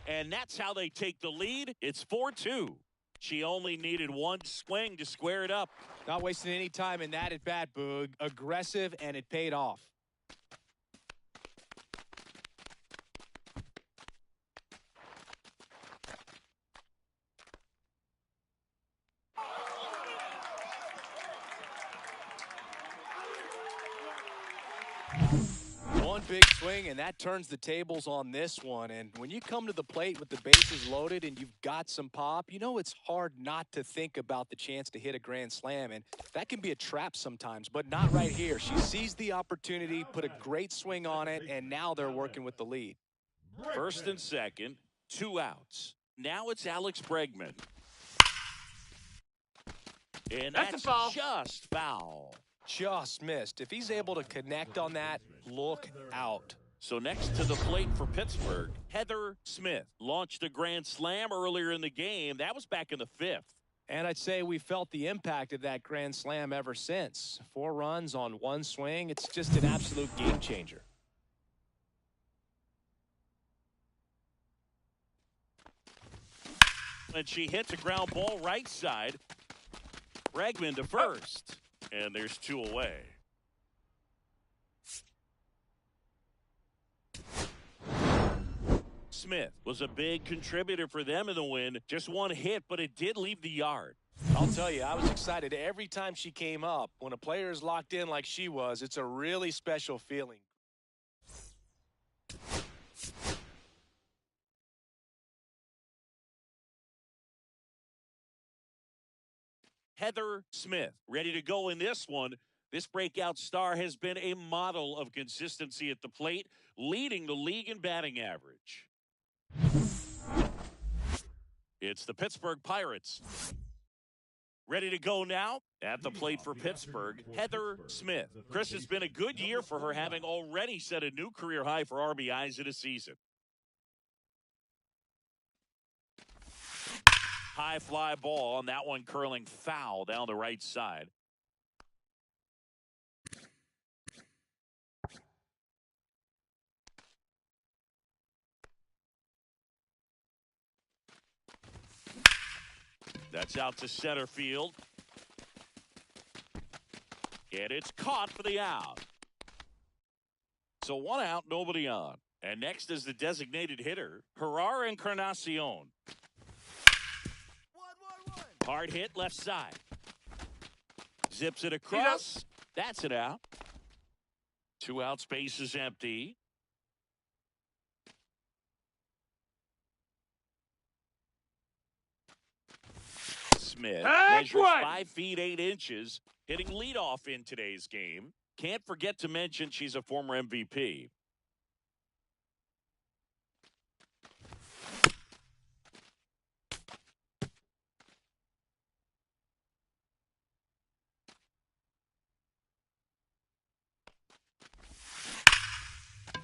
Speaker 2: And that's how they take the lead. It's 4-2. She only needed one swing to square it up.
Speaker 3: Not wasting any time in that at-bat, Boog. Aggressive, and it paid off. One big swing, and that turns the tables on this one. And when you come to the plate with the bases loaded and you've got some pop, you know it's hard not to think about the chance to hit a grand slam. And that can be a trap sometimes, but not right here. She sees the opportunity, put a great swing on it, and now they're working with the lead.
Speaker 2: First and second, 2 outs. Now it's Alex Bregman. And that's
Speaker 5: a foul.
Speaker 2: Just foul.
Speaker 3: Just missed. If he's able to connect on that, look out.
Speaker 2: So next to the plate for Pittsburgh, Heather Smith launched a grand slam earlier in the game. That was back in the 5th.
Speaker 3: And I'd say we felt the impact of that grand slam ever since. 4 runs on 1 swing. It's just an absolute game changer.
Speaker 2: And she hits a ground ball right side. Bregman to first. And there's 2 away. Smith was a big contributor for them in the win. Just 1 hit, but it did leave the yard.
Speaker 3: I'll tell you, I was excited every time she came up. When a player is locked in like she was, it's a really special feeling.
Speaker 2: Heather Smith ready to go in this one. This breakout star has been a model of consistency at the plate, leading the league in batting average. It's the Pittsburgh Pirates. Ready to go now at the plate for Pittsburgh, Heather Smith. Chris, has been a good year for her, having already set a new career high for RBIs in a season. High fly ball, and that one curling foul down the right side. That's out to center field. And it's caught for the out. So 1 out, nobody on. And next is the designated hitter, Gerard Encarnacion. Hard hit left side. Zips it across. That's it out. 2 out, space is empty. Smith measures 5 feet 8 inches, hitting leadoff in today's game. Can't forget to mention she's a former MVP.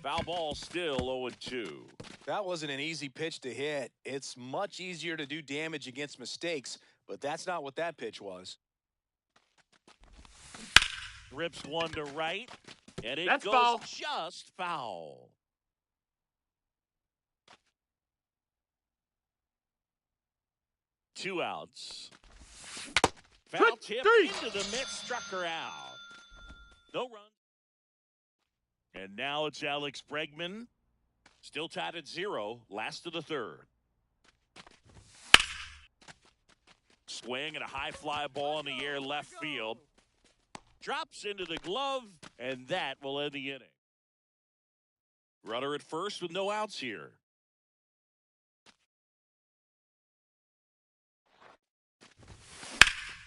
Speaker 2: Foul ball, still 0-2.
Speaker 3: That wasn't an easy pitch to hit. It's much easier to do damage against mistakes, but that's not what that pitch was.
Speaker 2: Rips one to right, and it
Speaker 5: That's
Speaker 2: goes
Speaker 5: foul.
Speaker 2: Just foul. Two outs. Foul tip into the mitt, struck her out. No run. And now it's Alex Bregman. Still tied at 0, last of the 3rd. Swing and a high fly ball in the air left field. Drops into the glove, and that will end the inning. Runner at first with no outs here.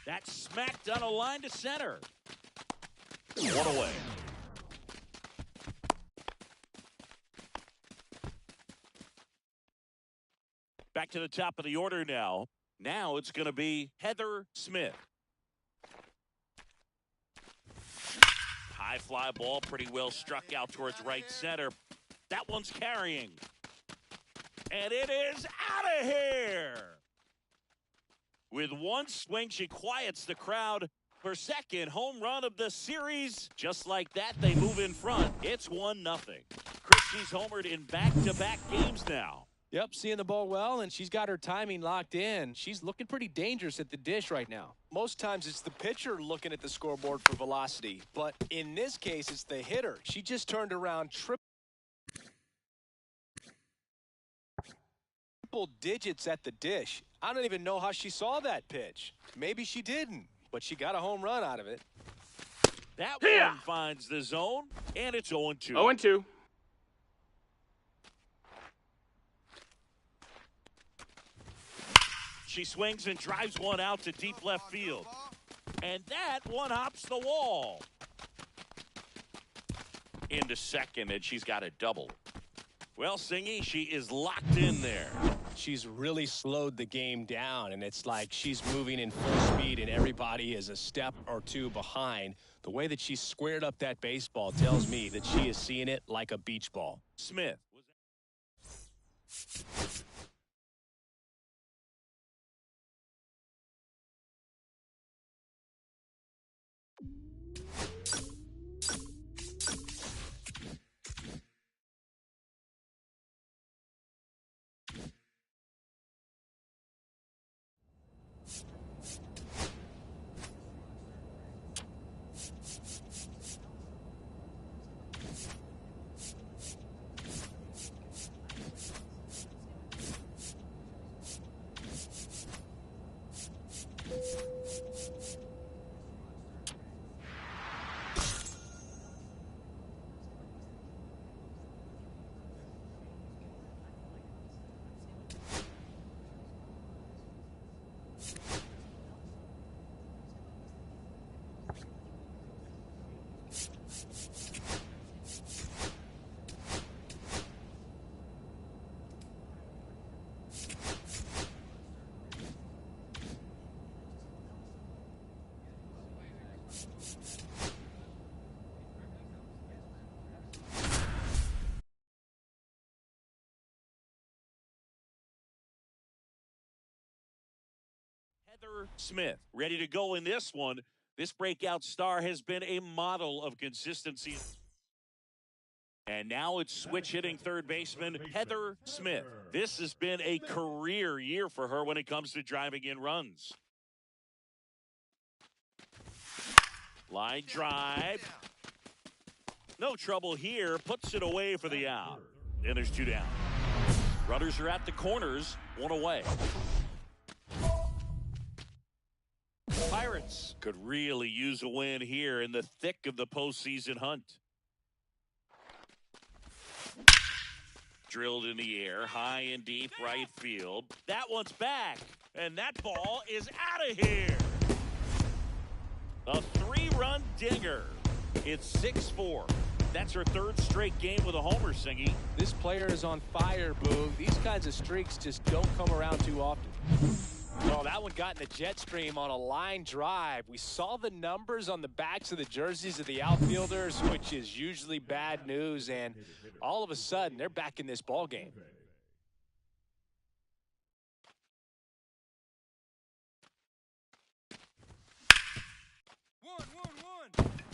Speaker 2: That's smacked on a line to center. 1 away. Back to the top of the order now. Now it's going to be Heather Smith. High fly ball, pretty well struck out towards right center. That one's carrying. And it is out of here. With one swing, she quiets the crowd. Her second home run of the series. Just like that, they move in front. It's 1-0. Christie's homered in back-to-back games now.
Speaker 3: Yep, seeing the ball well, and she's got her timing locked in. She's looking pretty dangerous at the dish right now. Most times it's the pitcher looking at the scoreboard for velocity, but in this case, it's the hitter. She just turned around triple digits at the dish. I don't even know how she saw that pitch. Maybe she didn't, but she got a home run out of it.
Speaker 2: That one finds the zone, and it's 0-2.
Speaker 5: 0-2.
Speaker 2: She swings and drives one out to deep left field. And that one hops the wall. Into second, and she's got a double. Well, Singy, she is locked in there.
Speaker 6: She's really slowed the game down, and it's like she's moving in full speed, and everybody is a step or two behind. The way that she squared up that baseball tells me that she is seeing it like a beach ball.
Speaker 2: Smith. Heather Smith ready to go in this one. This breakout star has been a model of consistency. And now it's switch hitting third baseman Heather Smith. This has been a career year for her when it comes to driving in runs. Line drive. No trouble here. Puts it away for the out. And there's 2 down. Runners are at the corners. 1 away. Pirates could really use a win here in the thick of the postseason hunt. Drilled in the air, high and deep right field. That one's back, and that ball is out of here. A 3-run dinger. It's 6-4. That's her 3rd straight game with a homer, Singy.
Speaker 3: This player is on fire, Boo. These kinds of streaks just don't come around too often. Well, that one got in the jet stream on a line drive. We saw the numbers on the backs of the jerseys of the outfielders, which is usually bad news, and all of a sudden, they're back in this ball game.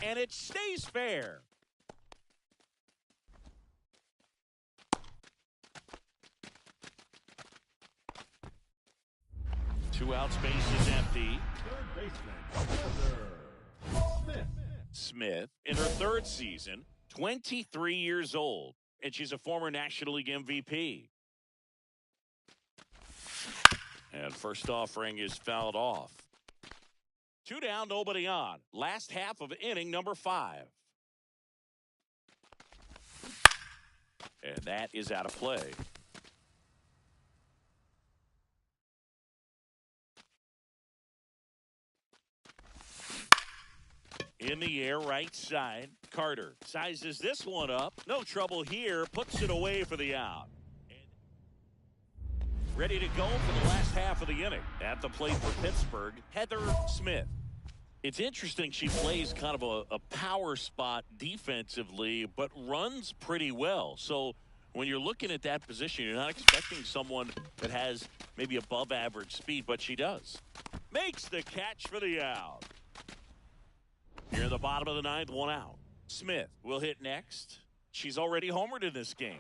Speaker 2: And it stays fair. Two out, space is empty.
Speaker 4: Third baseman, Heather
Speaker 2: Smith, in her 3rd season, 23 years old, and she's a former National League MVP. And first offering is fouled off. 2 down, nobody on. Last half of inning number 5. And that is out of play. In the air, right side. Carter sizes this one up. No trouble here. Puts it away for the out. ready to go for the last half of the inning. At the plate for Pittsburgh, Heather Smith. It's interesting she plays kind of a power spot defensively, but runs pretty well. So when you're looking at that position, you're not expecting someone that has maybe above average speed, but she does. Makes the catch for the out. Here in the bottom of the ninth, one out. Smith will hit next. She's already homered in this game.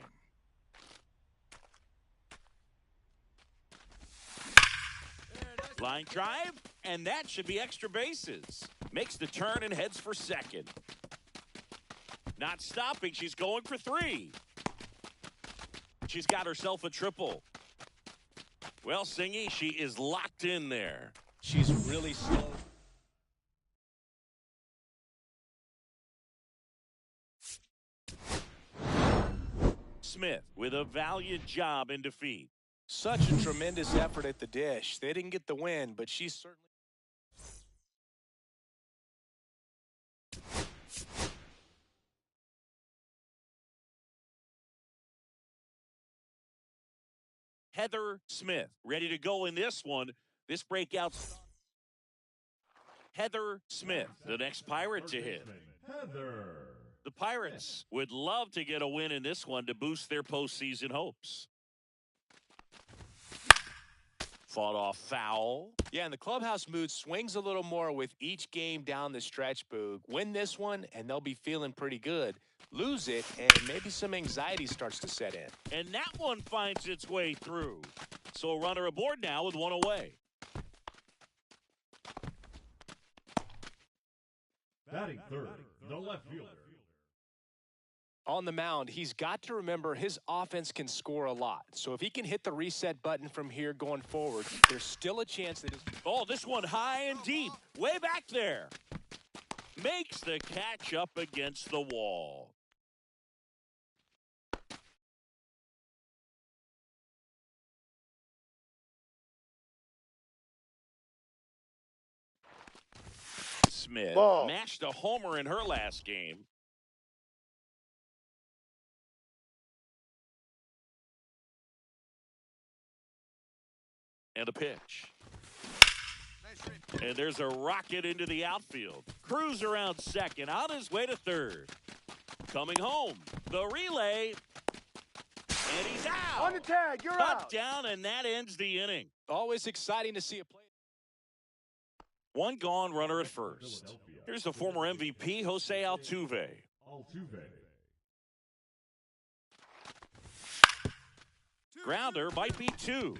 Speaker 2: Line drive, and that should be extra bases. Makes the turn and heads for second. Not stopping, she's going for three. She's got herself a triple. Well, Singy, she is locked in there.
Speaker 6: She's really slow.
Speaker 2: Smith with a valiant job in defeat.
Speaker 3: Such a tremendous effort at the dish. They didn't get the win, but she certainly...
Speaker 2: Heather Smith ready to go in this one. This breakout. Heather Smith, the next Pirate to hit.
Speaker 4: Heather.
Speaker 2: The Pirates would love to get a win in this one to boost their postseason hopes. Fought off foul.
Speaker 3: Yeah, and the clubhouse mood swings a little more with each game down the stretch, Boog. Win this one, and they'll be feeling pretty good. Lose it, and maybe some anxiety starts to set in.
Speaker 2: And that one finds its way through. So a runner aboard now with one away.
Speaker 4: Batting third, the left fielder.
Speaker 3: On the mound, he's got to remember his offense can score a lot. So if he can hit the reset button from here going forward, there's still a chance that his...
Speaker 2: Oh, this one high and deep, way back there. Makes the catch up against the wall. Smith mashed a homer in her last game. And a pitch. And there's a rocket into the outfield. Cruz around second, on his way to third. Coming home, the relay. And he's out.
Speaker 7: On the tag, you're
Speaker 2: Cut
Speaker 7: out.
Speaker 2: down, and that ends the inning.
Speaker 3: Always exciting to see a play.
Speaker 2: One gone, runner at first. Here's the former MVP, Jose Altuve. Grounder might be two.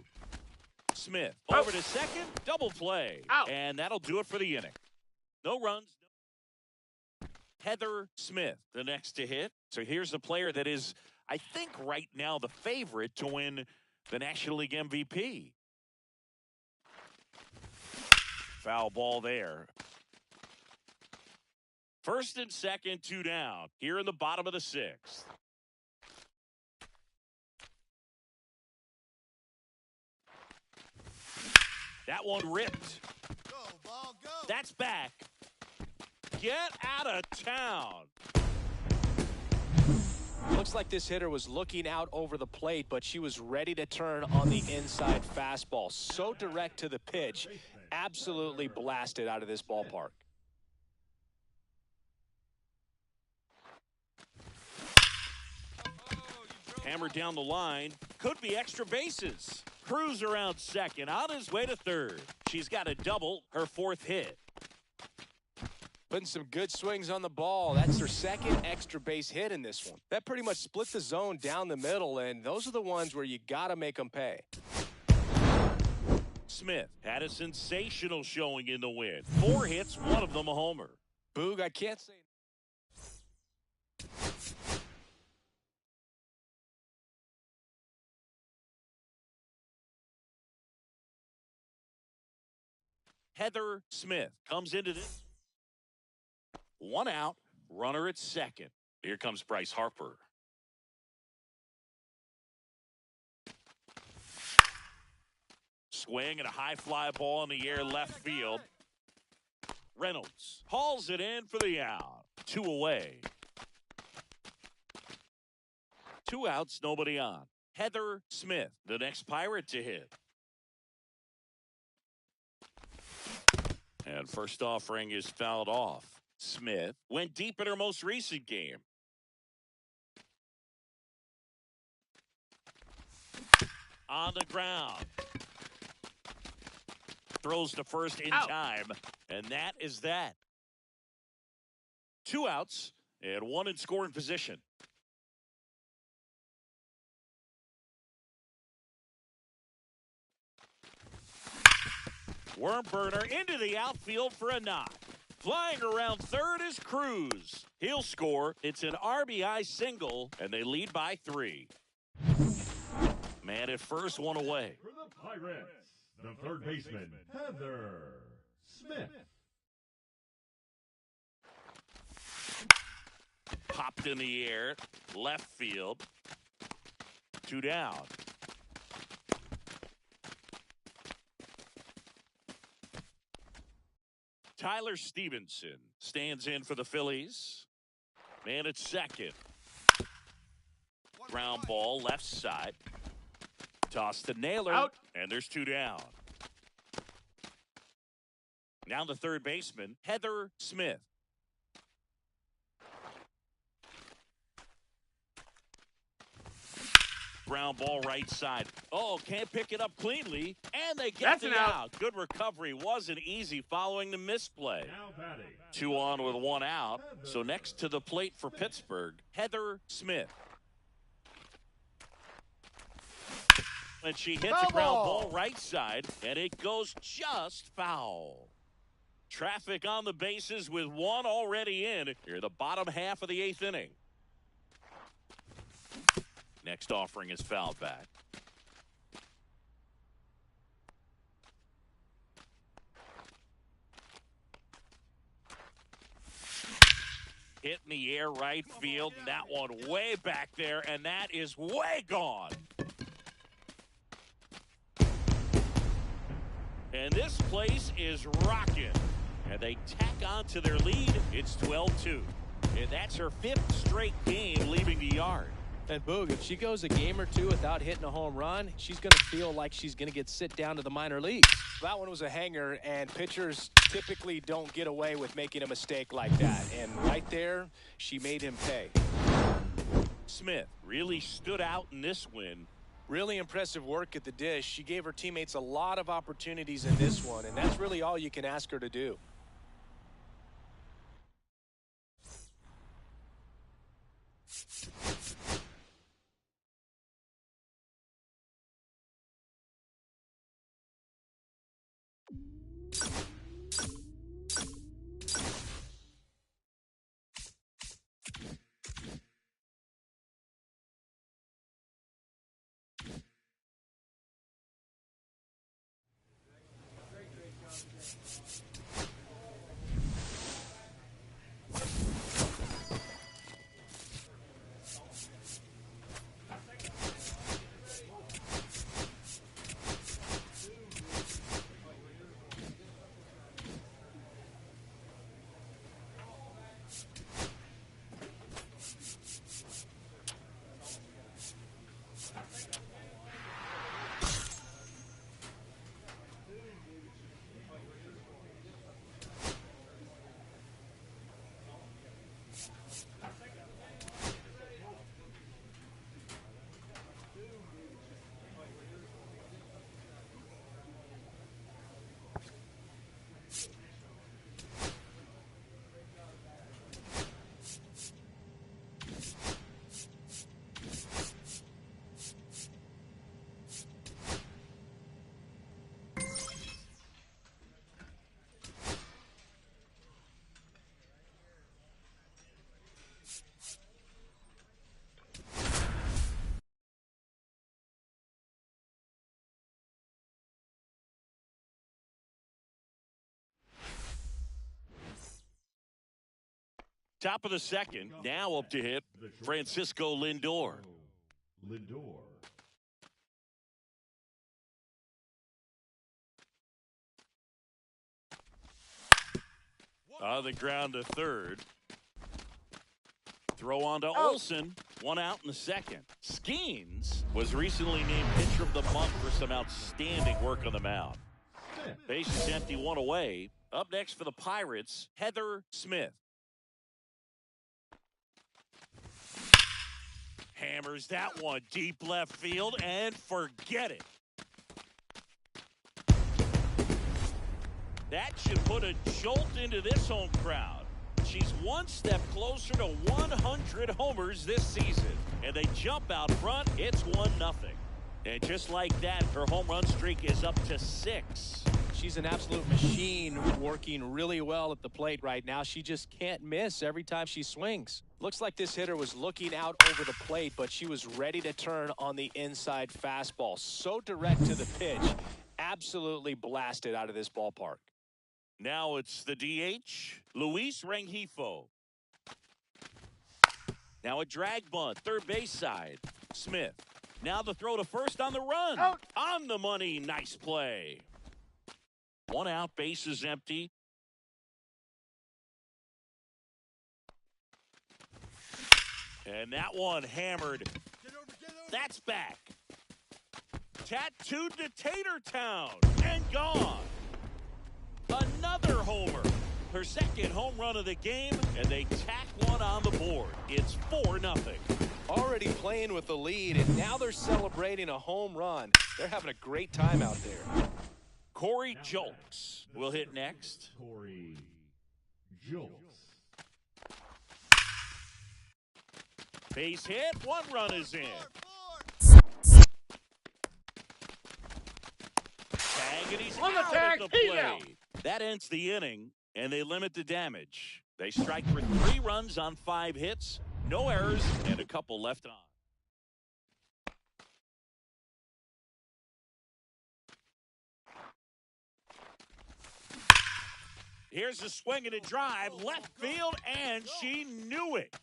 Speaker 2: Smith over to second, double play.
Speaker 5: Out.
Speaker 2: And that'll do it for the inning. No runs. Heather Smith, the next to hit. So here's the player that is, I think, right now the favorite to win the National League MVP. Foul ball there. First and second, two down. Here in the bottom of the sixth. That one ripped.
Speaker 7: Go, ball, go.
Speaker 2: That's back. Get out of town.
Speaker 3: Looks like this hitter was looking out over the plate, but she was ready to turn on the inside fastball. So direct to the pitch. Absolutely blasted out of this ballpark.
Speaker 2: Hammered down the line. Could be extra bases. Cruz around second, on his way to third. She's got a double, her fourth hit.
Speaker 3: Putting some good swings on the ball. That's her second extra base hit in this one. That pretty much split the zone down the middle, and those are the ones where you got to make them pay.
Speaker 2: Smith had a sensational showing in the win. 4 hits, one of them a homer.
Speaker 3: Boog, I can't say...
Speaker 2: Heather Smith comes into this. 1 out, runner at second. Here comes Bryce Harper. Swing and a high fly ball in the air left field. Reynolds hauls it in for the out. 2 away. 2 outs, nobody on. Heather Smith, the next Pirate to hit. And first offering is fouled off. Smith went deep in her most recent game. On the ground. Throws to first in time, and that is that. 2 outs and 1 in scoring position. Worm burner into the outfield for a knock. Flying around third is Cruz. He'll score. It's an RBI single, and they lead by 3. Man at first, 1 away.
Speaker 4: For the Pirates, the third baseman, Heather Smith.
Speaker 2: Popped in the air, left field. 2 down. Tyler Stevenson stands in for the Phillies. Man at second. Ground ball left side. Toss to Naylor.
Speaker 5: Out.
Speaker 2: And there's 2 down. Now the third baseman, Heather Smith. Ground ball right side. Oh, can't pick it up cleanly. And they get the out. Good recovery. Wasn't easy following the misplay. 2 on with 1 out. So next to the plate for Pittsburgh, Heather Smith. And she hits a ground ball right side, and it goes just foul. Traffic on the bases with 1 already in. Here, the bottom half of the 8th inning. Next offering is fouled back. Hit in the air right field. And that one way back there, and that is way gone. And this place is rocking. And they tack on to their lead. It's 12-2. And that's her 5th straight game leaving the yard.
Speaker 3: And Boog, if she goes a game or 2 without hitting a home run, she's going to feel like she's going to get sit down to the minor leagues. That one was a hanger, and pitchers typically don't get away with making a mistake like that. And right there, she made him pay.
Speaker 2: Smith really stood out in this win.
Speaker 3: Really impressive work at the dish. She gave her teammates a lot of opportunities in this one, and that's really all you can ask her to do.
Speaker 2: Top of the second, now up to hit Francisco Lindor. On the ground to third. Throw on to Olsen. One out in the second. Skeens was recently named Pitcher of the Month for some outstanding work on the mound. Base is empty, one away. Up next for the Pirates, Heather Smith. Hammers that one deep left field and forget it. That should put a jolt into this home crowd. She's one step closer to 100 homers this season. And they jump out front. It's 1-0. And just like that, her home run streak is up to 6.
Speaker 6: She's an absolute machine, working really well at the plate right now. She just can't miss every time she swings. Looks like this hitter was looking out over the plate, but she was ready to turn on the inside fastball. So direct to the pitch. Absolutely blasted out of this ballpark.
Speaker 2: Now it's the DH, Luis Rengifo. Now a drag bunt, third base side, Smith. Now the throw to first on the run.
Speaker 5: Out.
Speaker 2: On the money, nice play. One out, base is empty. And that one hammered. That's back. Tattooed to Tatertown and gone. Another homer. Her second home run of the game, and they tack one on the board. It's 4-0.
Speaker 3: Already playing with the lead, and now they're celebrating a home run. They're having a great time out there.
Speaker 2: Corey Jolks will hit next.
Speaker 4: Corey Jolks.
Speaker 2: Base hit, one run is in. Tag, and he's
Speaker 5: On the
Speaker 2: out
Speaker 5: tag,
Speaker 2: at the
Speaker 5: he's
Speaker 2: plate.
Speaker 5: out.
Speaker 2: That ends the inning, and they limit the damage. They strike for 3 runs on 5 hits, no errors, and a couple left on. Here's a swing and a drive, left field, and she knew it.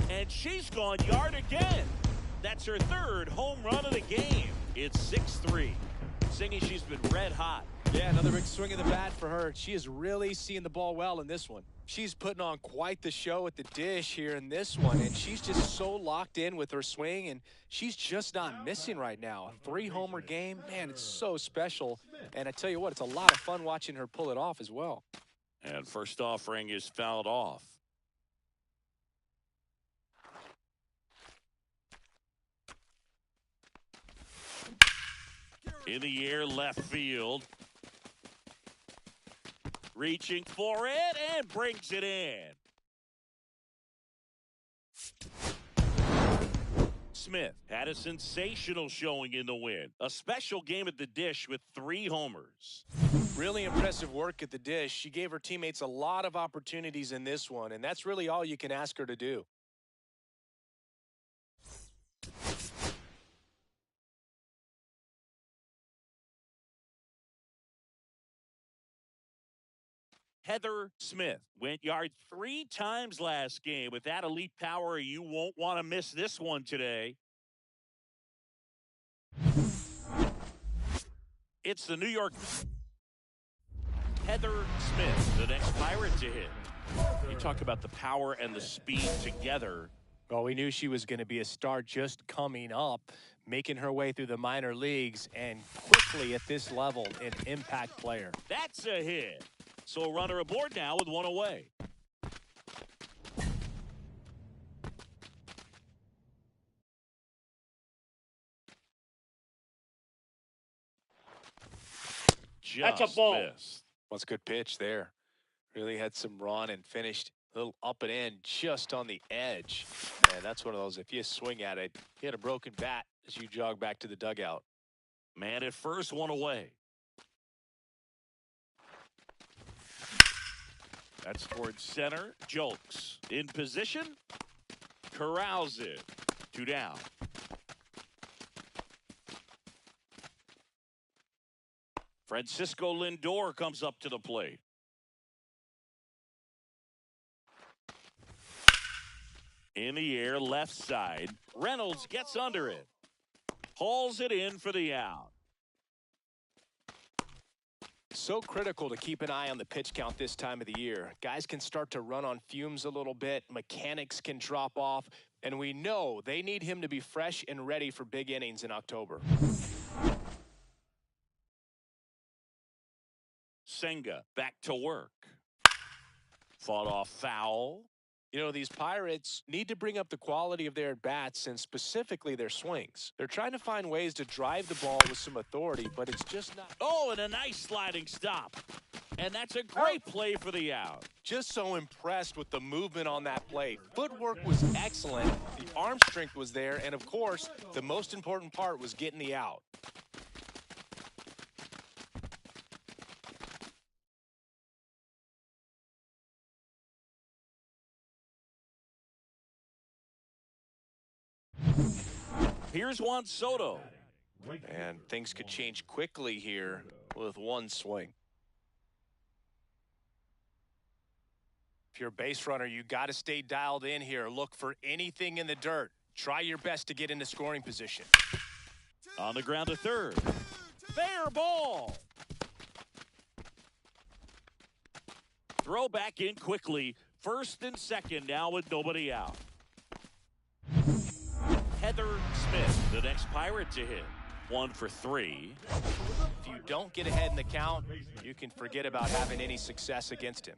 Speaker 2: And she's gone yard again. That's her 3rd home run of the game. It's 6-3. Singing she's been red hot.
Speaker 3: Yeah, another big swing of the bat for her. She is really seeing the ball well in this one. She's putting on quite the show at the dish here in this one, and she's just so locked in with her swing, and she's just not missing right now. A 3-homer game, man, it's so special. And I tell you what, it's a lot of fun watching her pull it off as well.
Speaker 2: And first offering is fouled off. In the air, left field. Reaching for it and brings it in. Smith had a sensational showing in the win. A special game at the dish with 3 homers.
Speaker 3: Really impressive work at the dish. She gave her teammates a lot of opportunities in this one, and that's really all you can ask her to do.
Speaker 2: Heather Smith went yard 3 times last game. With that elite power, you won't want to miss this one today. It's the New York Heather Smith, the next Pirate to hit. You talk about the power and the speed together.
Speaker 6: Well, we knew she was going to be a star just coming up, making her way through the minor leagues, and quickly at this level, an impact player.
Speaker 2: That's a hit. So a runner aboard now with 1 away.
Speaker 5: That's a ball.
Speaker 2: Missed.
Speaker 3: That's a good pitch there. Really had some run and finished a little up and in just on the edge. And that's one of those, if you swing at it, you had a broken bat as you jog back to the dugout.
Speaker 2: Man at first, 1 away. That's towards center. Jolks in position. Corrals it. 2 down. Francisco Lindor comes up to the plate. In the air, left side. Reynolds gets under it. Hauls it in for the out.
Speaker 3: So critical to keep an eye on the pitch count this time of the year. Guys can start to run on fumes a little bit. Mechanics can drop off. And we know they need him to be fresh and ready for big innings in October.
Speaker 2: Senga back to work. Fought off foul.
Speaker 3: You know, these Pirates need to bring up the quality of their at-bats and specifically their swings. They're trying to find ways to drive the ball with some authority, but it's just not.
Speaker 2: Oh, and a nice sliding stop. And that's a great play for the out.
Speaker 3: Just so impressed with the movement on that play. Footwork was excellent. The arm strength was there. And, of course, the most important part was getting the out.
Speaker 2: Here's Juan Soto.
Speaker 3: And things could change quickly here with one swing. If you're a base runner, you got to stay dialed in here. Look for anything in the dirt. Try your best to get into scoring position.
Speaker 2: On the ground to third. Fair ball. Throw back in quickly. First and second now with nobody out. Heather Smith, the next Pirate to hit. 1 for 3.
Speaker 3: If you don't get ahead in the count, you can forget about having any success against him.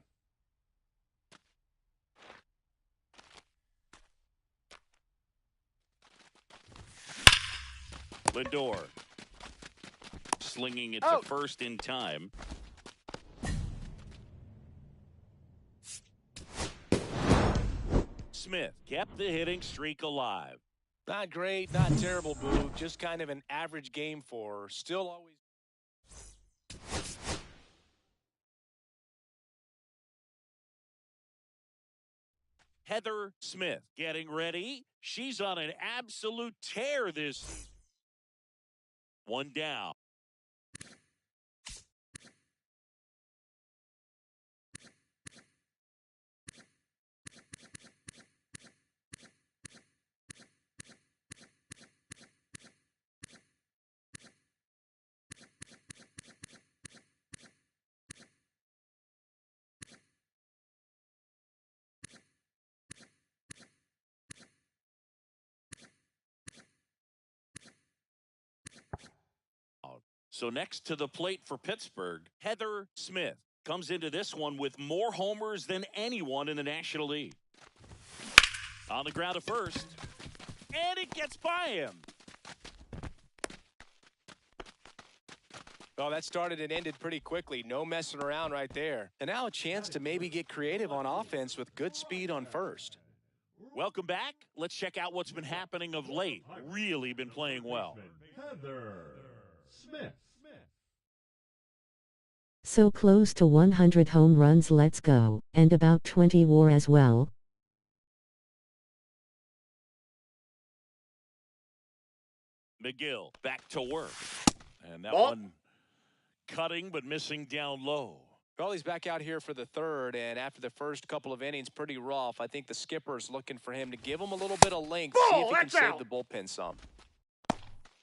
Speaker 2: Lindor slinging it to first in time. Smith kept the hitting streak alive.
Speaker 3: Not great, not terrible, Boo. Just kind of an average game for her. Still always.
Speaker 2: Heather Smith getting ready. She's on an absolute tear this season. One down. So next to the plate for Pittsburgh, Heather Smith comes into this one with more homers than anyone in the National League. On the ground to first, and it gets by him.
Speaker 3: Oh, that started and ended pretty quickly. No messing around right there. And now a chance to maybe get creative on offense with good speed on first.
Speaker 2: Welcome back. Let's check out what's been happening of late. Really been playing well.
Speaker 4: Heather Smith.
Speaker 1: So close to 100 home runs, let's go, and about 20 WAR as well.
Speaker 2: McGill back to work. And that one cutting but missing down low.
Speaker 3: Well, he's back out here for the third, and after the first couple of innings, pretty rough. I think the skipper's looking for him to give him a little bit of length, see if he can save the bullpen some.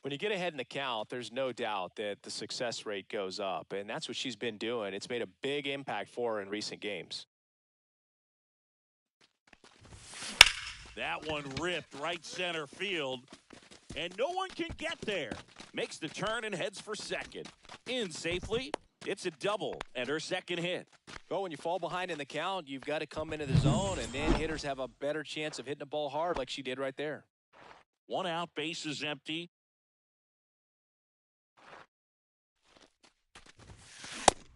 Speaker 3: When you get ahead in the count, there's no doubt that the success rate goes up, and that's what she's been doing. It's made a big impact for her in recent games.
Speaker 2: That one ripped right center field, and no one can get there. Makes the turn and heads for second. In safely, it's a double and her second hit.
Speaker 3: Well, when you fall behind in the count, you've got to come into the zone, and then hitters have a better chance of hitting the ball hard like she did right there.
Speaker 2: One out, base is empty.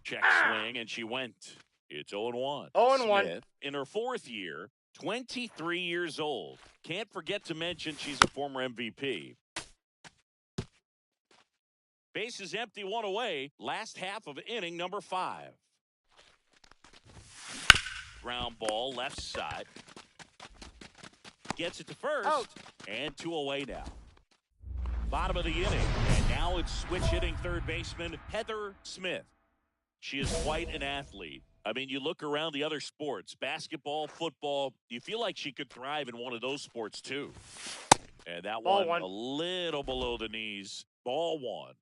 Speaker 2: Check swing, and she went. It's 0-1.
Speaker 5: 0-1.
Speaker 2: In her fourth year, 23 years old. Can't forget to mention she's a former MVP. Base is empty, one away. Last half of inning number 5. Ground ball, left side. Gets it to first. And 2 away now. Bottom of the inning. And now it's switch hitting third baseman Heather Smith. She is quite an athlete. I mean, you look around the other sports, basketball, football, you feel like she could thrive in one of those sports too. And that one a little below the knees. Ball 1.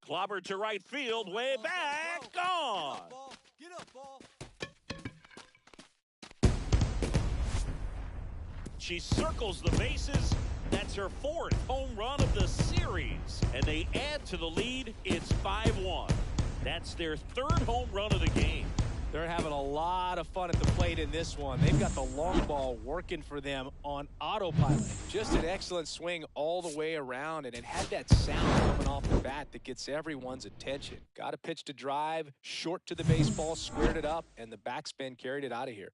Speaker 2: Clobbered to right field, way back, gone.
Speaker 7: Get up, ball.
Speaker 2: She circles the bases. That's her 4th home run of the series. And they add to the lead. It's 5-1. That's their 3rd home run of the game.
Speaker 3: They're having a lot of fun at the plate in this one. They've got the long ball working for them on autopilot. Just an excellent swing all the way around, and it had that sound coming off the bat that gets everyone's attention. Got a pitch to drive, short to the baseball, squared it up, and the backspin carried it out of here.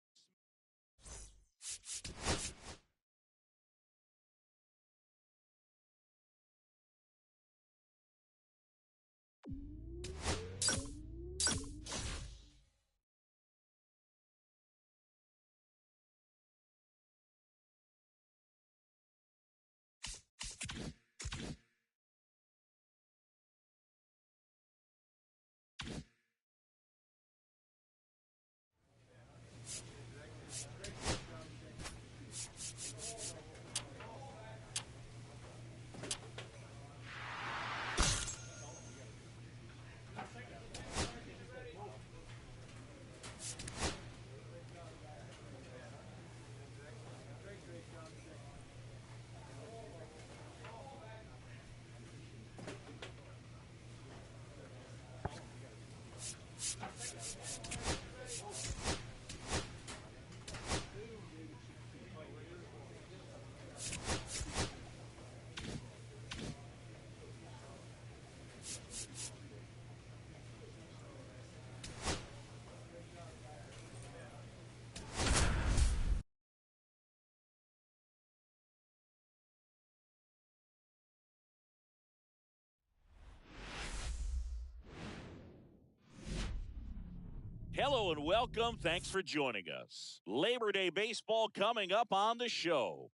Speaker 2: Hello and welcome. Thanks for joining us. Labor Day baseball coming up on the show.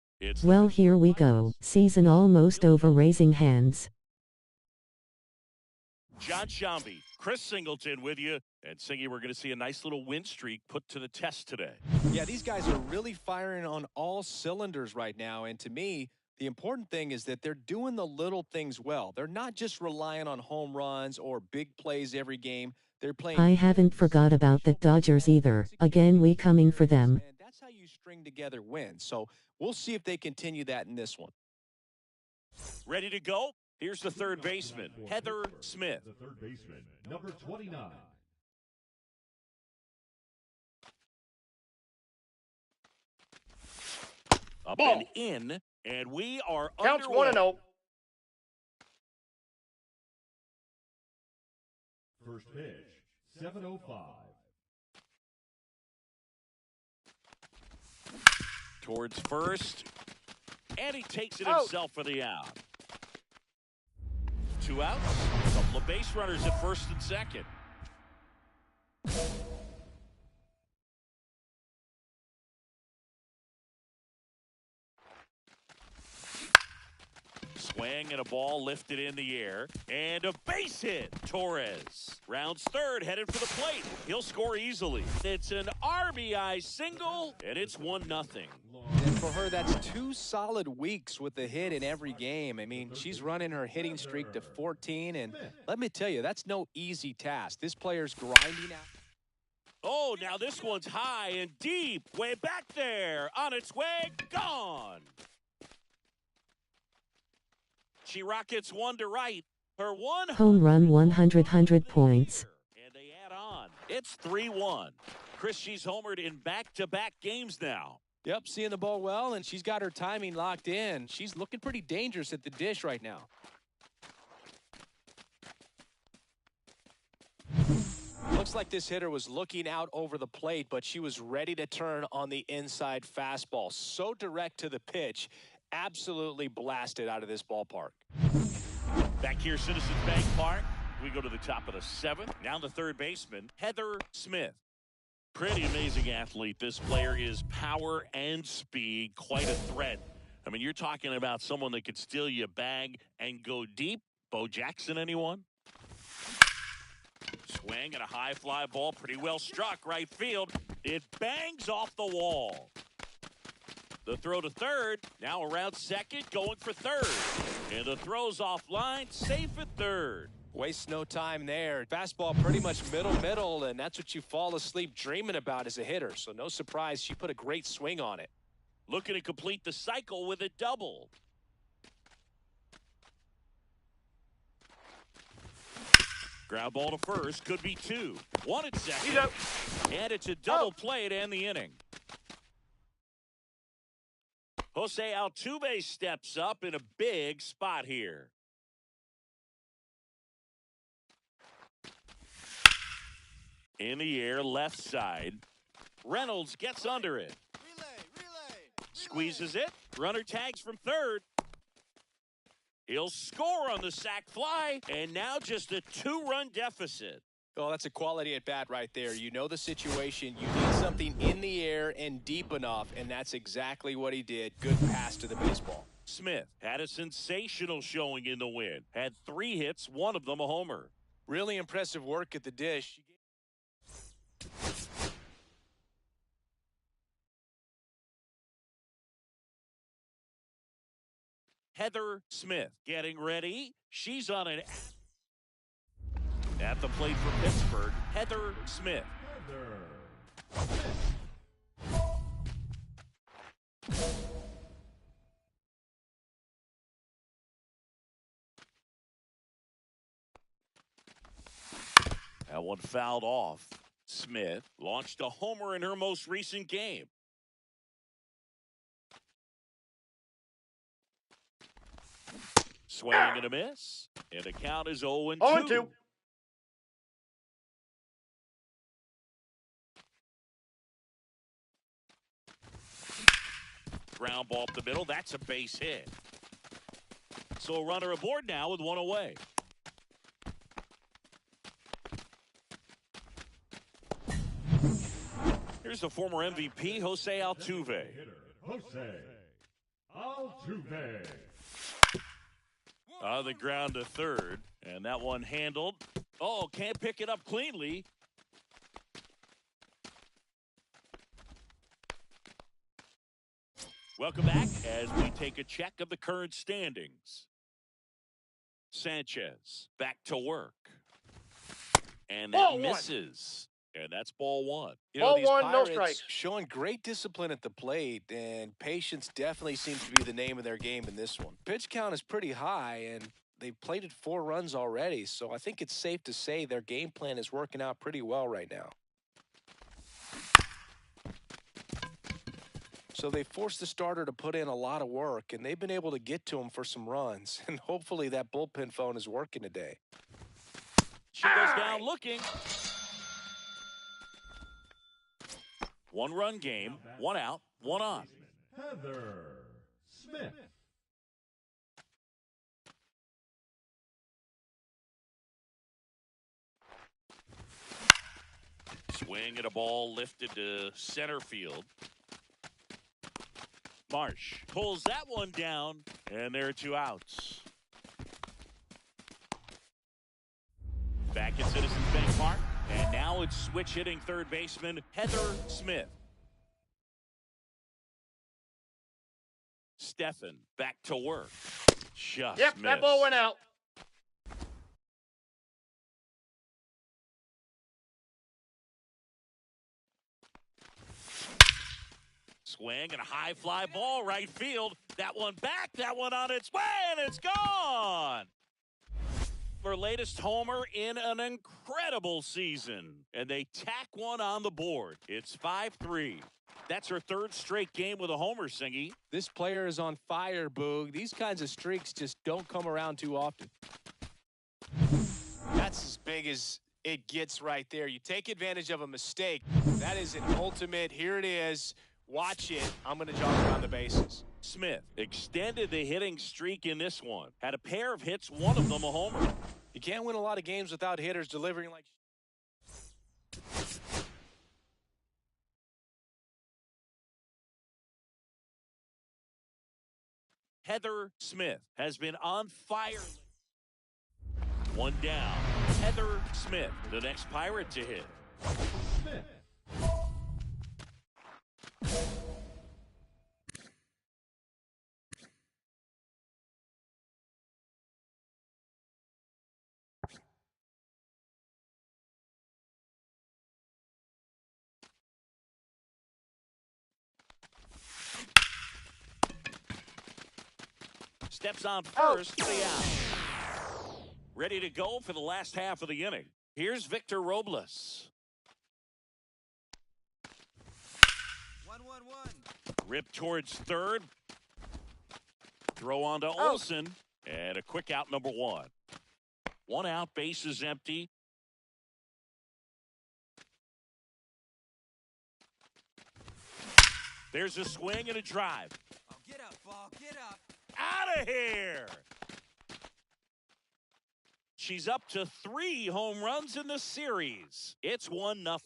Speaker 1: Well, here we go. Season almost over. Raising hands.
Speaker 2: John Shambi, Chris Singleton with you. And Singy, we're going to see a nice little win streak put to the test today.
Speaker 3: Yeah, these guys are really firing on all cylinders right now. And to me, the important thing is that they're doing the little things well. They're not just relying on home runs or big plays every game. They're playing.
Speaker 1: I haven't forgot about the Dodgers either. Again, we coming for them.
Speaker 3: And that's how you string together wins. So we'll see if they continue that in this one.
Speaker 2: Ready to go? Here's the third baseman, Heather Smith.
Speaker 4: The third baseman, number 29.
Speaker 2: Up
Speaker 5: Ball.
Speaker 2: and in, and we are
Speaker 5: Counts
Speaker 2: underway.
Speaker 5: 1-0.
Speaker 4: First pitch, 7:05.
Speaker 2: Towards first, and he takes it
Speaker 5: Out.
Speaker 2: himself for the out. 2 outs, a couple of base runners at first and second. Swing and a ball lifted in the air, and a base hit. Torres rounds third, headed for the plate. He'll score easily. It's an RBI single, and it's 1-0.
Speaker 3: And for her, that's 2 solid weeks with a hit in every game. I mean, she's running her hitting streak to 14, and let me tell you, that's no easy task. This player's grinding out.
Speaker 2: Oh, now this one's high and deep, way back there. On its way, gone. She rockets one to right. Her one
Speaker 1: Home run 100 points.
Speaker 2: And they add on. It's 3-1. Chris, she's homered in back-to-back games now.
Speaker 3: Yep, seeing the ball well, and she's got her timing locked in. She's looking pretty dangerous at the dish right now. Looks like this hitter was looking out over the plate, but she was ready to turn on the inside fastball. So direct to the pitch. Absolutely blasted out of this ballpark.
Speaker 2: Back here, Citizens Bank Park. We go to the top of the 7th. Now the third baseman, Heather Smith. Pretty amazing athlete. This player is power and speed. Quite a threat. I mean, you're talking about someone that could steal you a bag and go deep. Bo Jackson, anyone? Swing and a high fly ball. Pretty well struck right field. It bangs off the wall. The throw to third, now around second, going for third. And the throw's offline, safe at third.
Speaker 3: Waste no time there. Fastball pretty much middle, and that's what you fall asleep dreaming about as a hitter. So no surprise, she put a great swing on it.
Speaker 2: Looking to complete the cycle with a double. Ground ball to first, could be two. One at second. And it's a double play to end the inning. Jose Altuve steps up in a big spot here. In the air, left side. Reynolds gets under it.
Speaker 7: Relay.
Speaker 2: Squeezes it. Runner tags from third. He'll score on the sac fly, and now just a 2-run deficit.
Speaker 3: Oh, that's a quality at bat right there. You know the situation. You need something in the air and deep enough, and that's exactly what he did. Good pass to the baseball.
Speaker 2: Smith had a sensational showing in the win. Had 3 hits, one of them a homer.
Speaker 3: Really impressive work at the dish.
Speaker 2: Heather Smith getting ready. She's on an at the plate for Pittsburgh. Heather Smith. That one fouled off. Smith launched a homer in her most recent game. Swing and a miss. And the count is 0-2.
Speaker 5: 0-2.
Speaker 2: Ground ball up the middle. That's a base hit. So a runner aboard now with one away. Here's the former MVP, Jose Altuve.
Speaker 4: Jose Altuve.
Speaker 2: On the ground to third, and that one handled. Oh, can't pick it up cleanly. Welcome back as we take a check of the current standings. Sanchez back to work. And that
Speaker 5: Ball
Speaker 2: misses. And that's ball one.
Speaker 3: You know,
Speaker 5: Ball
Speaker 3: these
Speaker 5: one, no
Speaker 3: Pirates
Speaker 5: strikes.
Speaker 3: showing great discipline at the plate, and patience definitely seems to be the name of their game in this one. Pitch count is pretty high, and they've plated 4 runs already, so I think it's safe to say their game plan is working out pretty well right now. So they forced the starter to put in a lot of work, and they've been able to get to him for some runs, and hopefully that bullpen phone is working today.
Speaker 2: She goes down looking. 1-run game, 1 out, 1 on.
Speaker 4: Heather Smith.
Speaker 2: Swing at a ball lifted to center field. Marsh pulls that one down, and there are 2 outs. Back at Citizens Bank Park, and now it's switch hitting third baseman Heather Smith. Stephan back to work. Just
Speaker 5: Yep,
Speaker 2: missed.
Speaker 5: that ball went out.
Speaker 2: Swing and a high fly ball right field. That one back, that one on its way, and it's gone. Her latest homer in an incredible season. And they tack one on the board. It's 5-3. That's her 3rd straight game with a homer, Singy.
Speaker 3: This player is on fire, Boog. These kinds of streaks just don't come around too often. That's as big as it gets right there. You take advantage of a mistake. That is an ultimate. Here it is. Watch it. I'm going to jog around the bases.
Speaker 2: Smith extended the hitting streak in this one. Had a pair of hits, one of them a homer.
Speaker 3: You can't win a lot of games without hitters delivering like...
Speaker 2: Heather Smith has been on fire. 1 down. Heather Smith, the next Pirate to hit.
Speaker 4: Smith.
Speaker 2: Steps on first, the out. Ready to go for the last half of the inning. Here's Victor Robles.
Speaker 7: 1-1-1.
Speaker 2: Rip towards third. Throw on to Olsen. And a quick out, number one. One out, base is empty. There's a swing and a drive.
Speaker 7: Oh, get up, ball. Get up.
Speaker 2: Out of here. She's up to 3 home runs in the series. It's 1-0.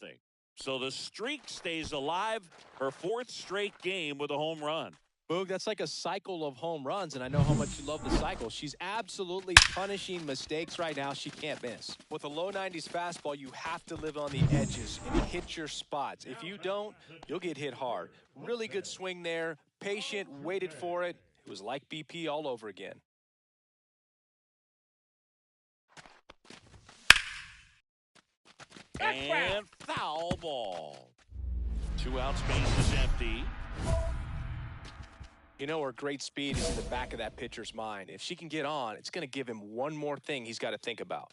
Speaker 2: So the streak stays alive. Her 4th straight game with a home run.
Speaker 3: Boog, that's like a cycle of home runs, and I know how much you love the cycle. She's absolutely punishing mistakes right now she can't miss. With a low 90s fastball, you have to live on the edges and hit your spots. If you don't, you'll get hit hard. Really good swing there. Patient, waited for it. It was like BP all over again.
Speaker 2: And foul ball. 2 outs, base is empty.
Speaker 3: You know her great speed is in the back of that pitcher's mind. If she can get on, it's going to give him one more thing he's got to think about.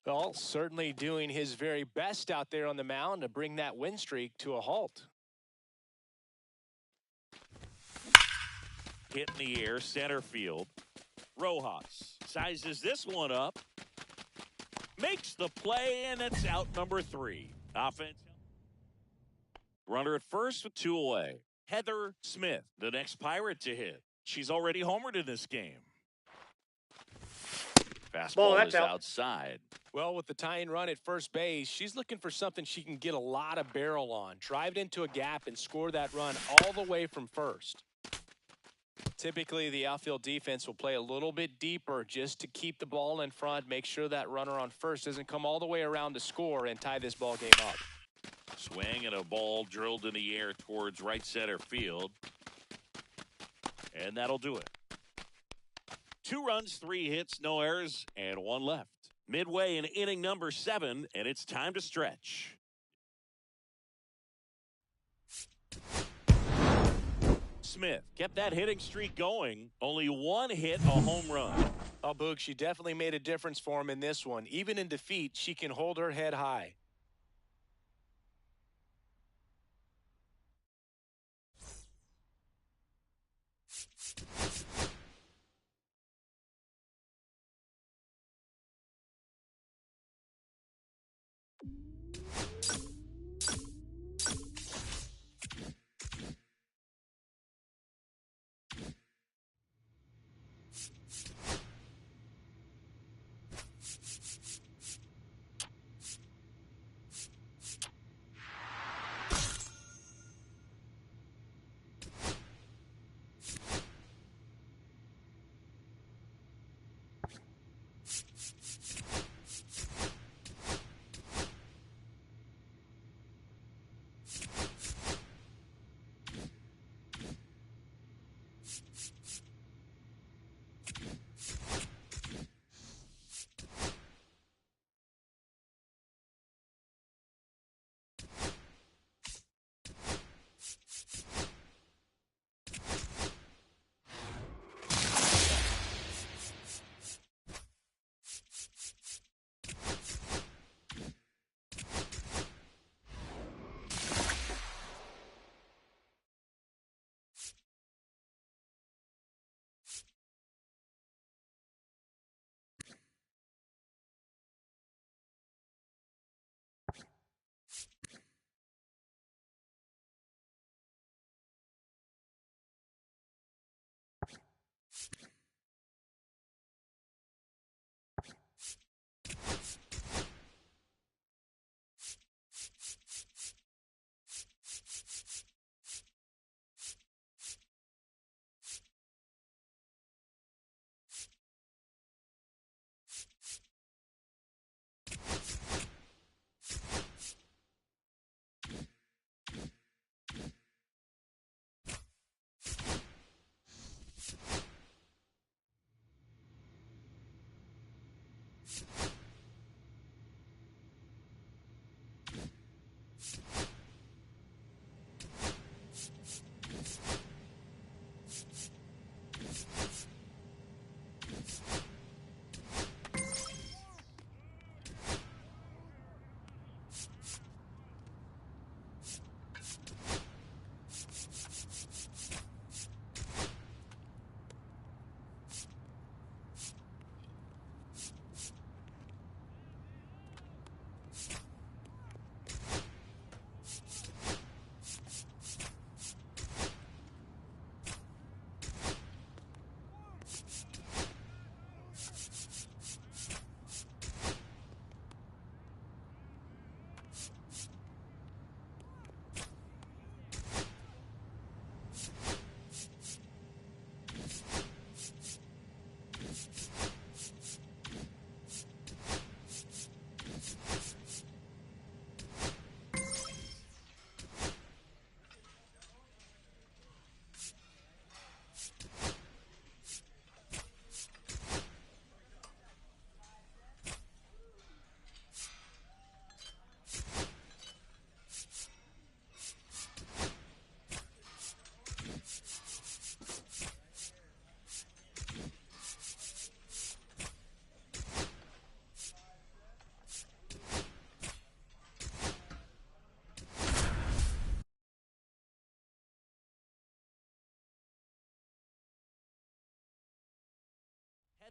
Speaker 3: Well, certainly doing his very best out there on the mound to bring that win streak to a halt.
Speaker 2: Hit in the air, center field. Rojas sizes this one up. Makes the play, and it's out, number 3. Offense. Runner at first with 2 away. Heather Smith, the next Pirate to hit. She's already homered in this game. Fastball is outside.
Speaker 3: Well, with the tying run at first base, she's looking for something she can get a lot of barrel on. Drive it into a gap and score that run all the way from first. Typically, the outfield defense will play a little bit deeper just to keep the ball in front, make sure that runner on first doesn't come all the way around to score and tie this ball game up.
Speaker 2: Swing and a ball drilled in the air towards right center field. And that'll do it. 2 runs, 3 hits, no errors, and 1 left. Midway in inning number 7, and it's time to stretch. Smith kept that hitting streak going. Only 1 hit, a home run.
Speaker 3: Oh, Boog, she definitely made a difference for him in this one. Even in defeat, she can hold her head high.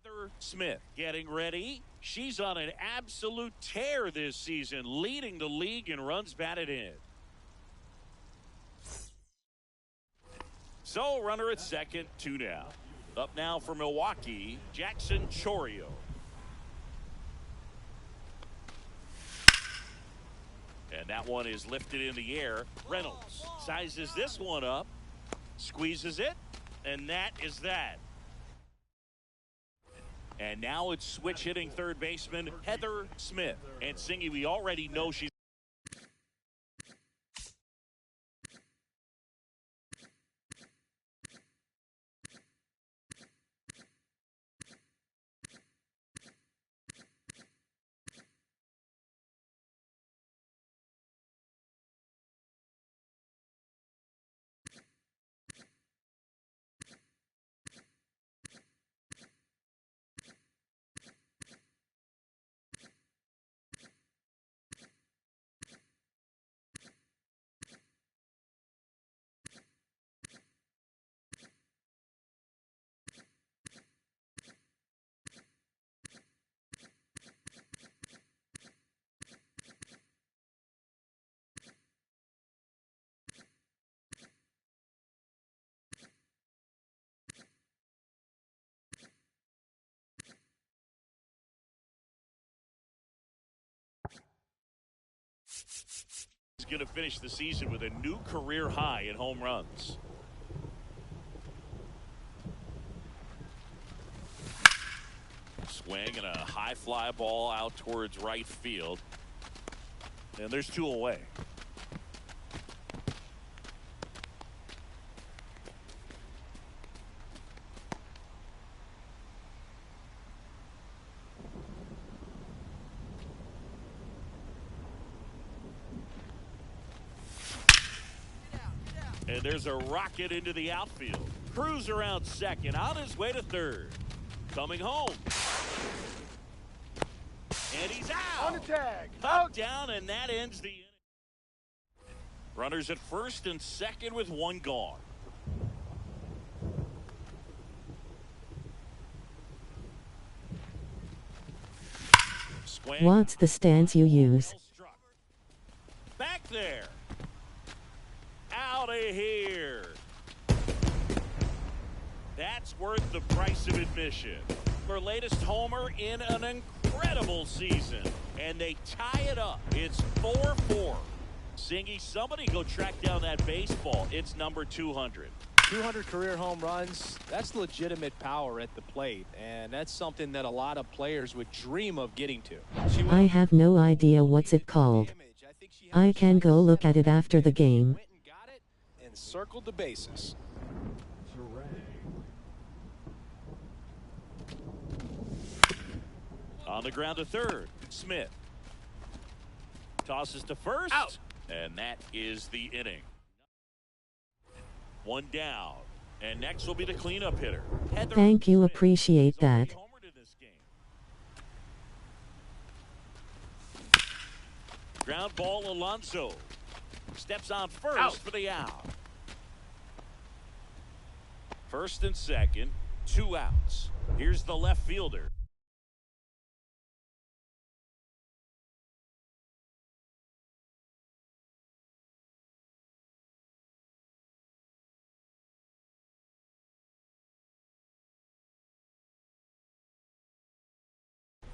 Speaker 2: Heather Smith getting ready. She's on an absolute tear this season, leading the league in runs batted in. So runner at second, 2 down. Up now for Milwaukee, Jackson Chorio. And that one is lifted in the air. Reynolds sizes this one up, squeezes it, and that is that. And now it's switch hitting third baseman Heather Smith. And Singy, we already know she's going to finish the season with a new career high in home runs. Swing and a high fly ball out towards right field. And there's 2 away. And there's a rocket into the outfield. Cruz around second, on his way to third. Coming home. And he's out.
Speaker 8: On the tag.
Speaker 2: Up, down, and that ends the inning. Runners at first and second with 1 gone. Swing.
Speaker 1: What's the stance you use?
Speaker 2: Back there. Out of here. That's worth the price of admission. Her latest homer in an incredible season. And they tie it up. It's 4-4. Singy, somebody go track down that baseball. It's number 200.
Speaker 3: 200 career home runs. That's legitimate power at the plate. And that's something that a lot of players would dream of getting to.
Speaker 1: I have no idea what's it called. I can go look at it after the game.
Speaker 3: And circled the bases.
Speaker 2: On the ground to third, Smith. Tosses to first.
Speaker 5: Out.
Speaker 2: And that is the inning. 1 down. And next will be the cleanup hitter. Heather
Speaker 1: Thank you,
Speaker 2: Smith.
Speaker 1: appreciate that.
Speaker 2: Homered in this game. Ground ball, Alonso. Steps on first
Speaker 5: Out.
Speaker 2: for the out. First and second, 2 outs. Here's the left fielder.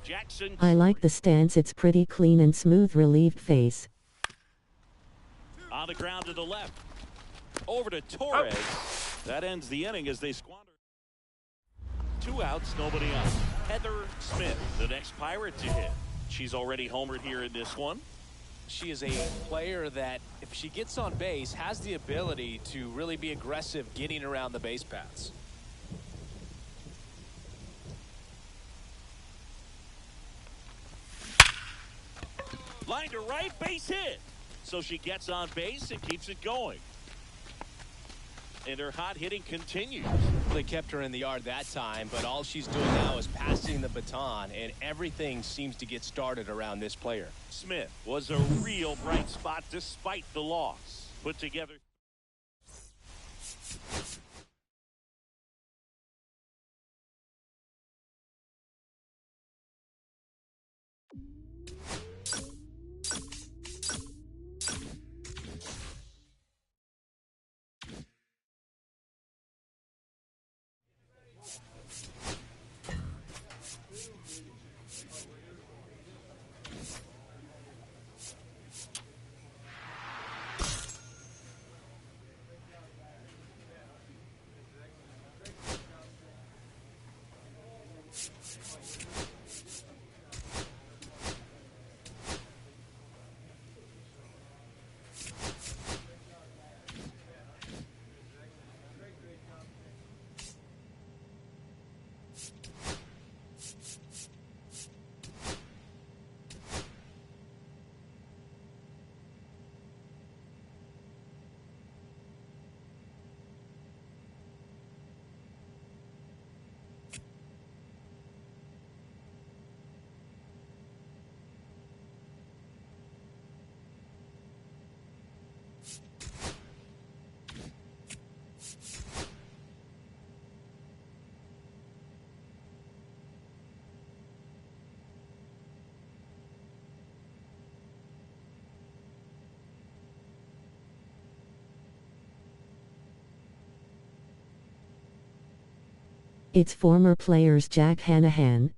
Speaker 2: Jackson.
Speaker 1: I like the stance, it's pretty clean and smooth, relieved face.
Speaker 2: On the ground to the left. Over to Torres. That ends the inning as they squander. 2 outs, nobody out. Heather Smith, the next Pirate to hit. She's already homered here in this one.
Speaker 3: She is a player that, if she gets on base, has the ability to really be aggressive getting around the base paths.
Speaker 2: Line to right, base hit. So she gets on base and keeps it going. And her hot hitting continues.
Speaker 3: They kept her in the yard that time, but all she's doing now is passing the baton, and everything seems to get started around this player.
Speaker 2: Smith was a real bright spot despite the loss. Put together.
Speaker 1: It's former players Jack Hanahan,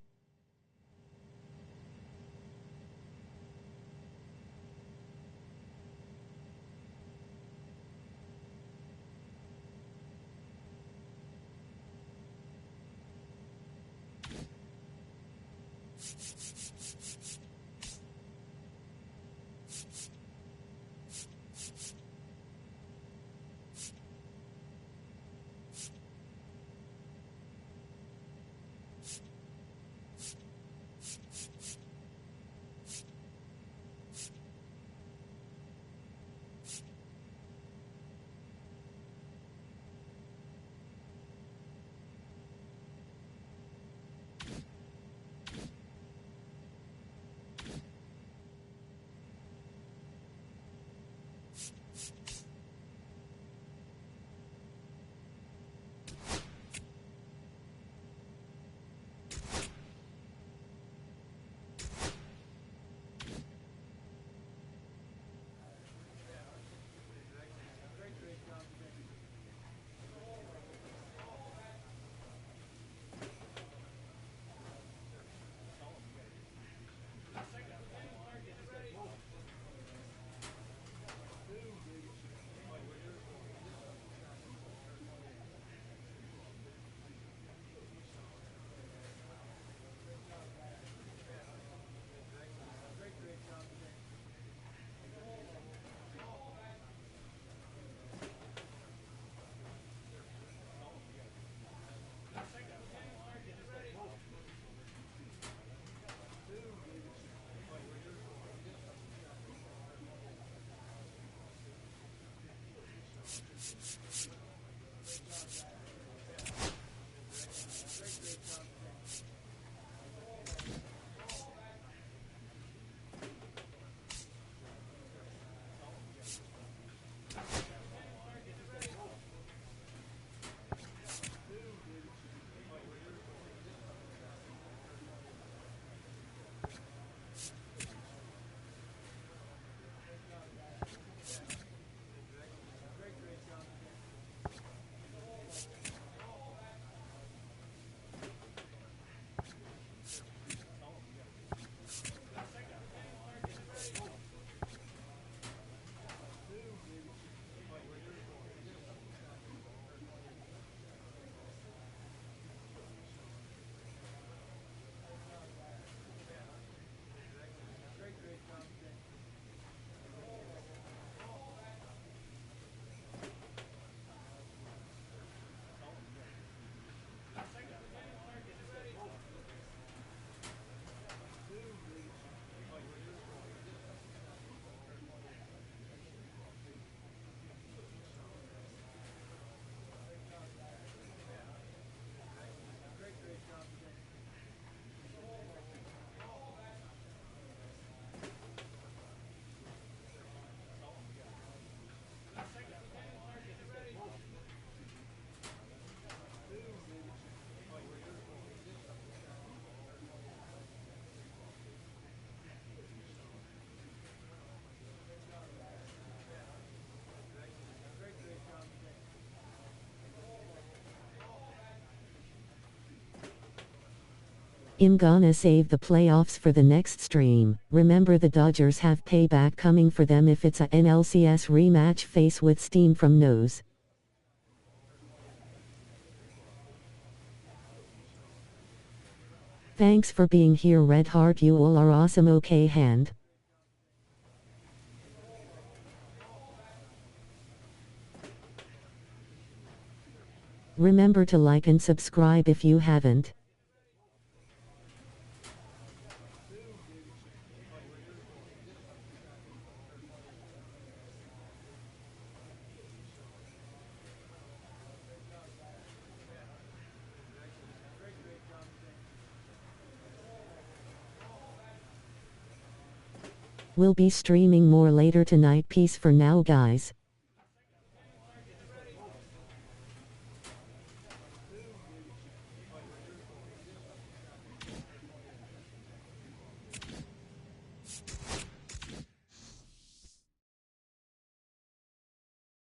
Speaker 1: I'm gonna save the playoffs for the next stream. Remember, the Dodgers have payback coming for them if it's a NLCS rematch face with steam from nose. Thanks for being here, Red Heart. You all are awesome. Okay, hand. Remember to like and subscribe if you haven't. We'll be streaming more later tonight. Peace for now, guys.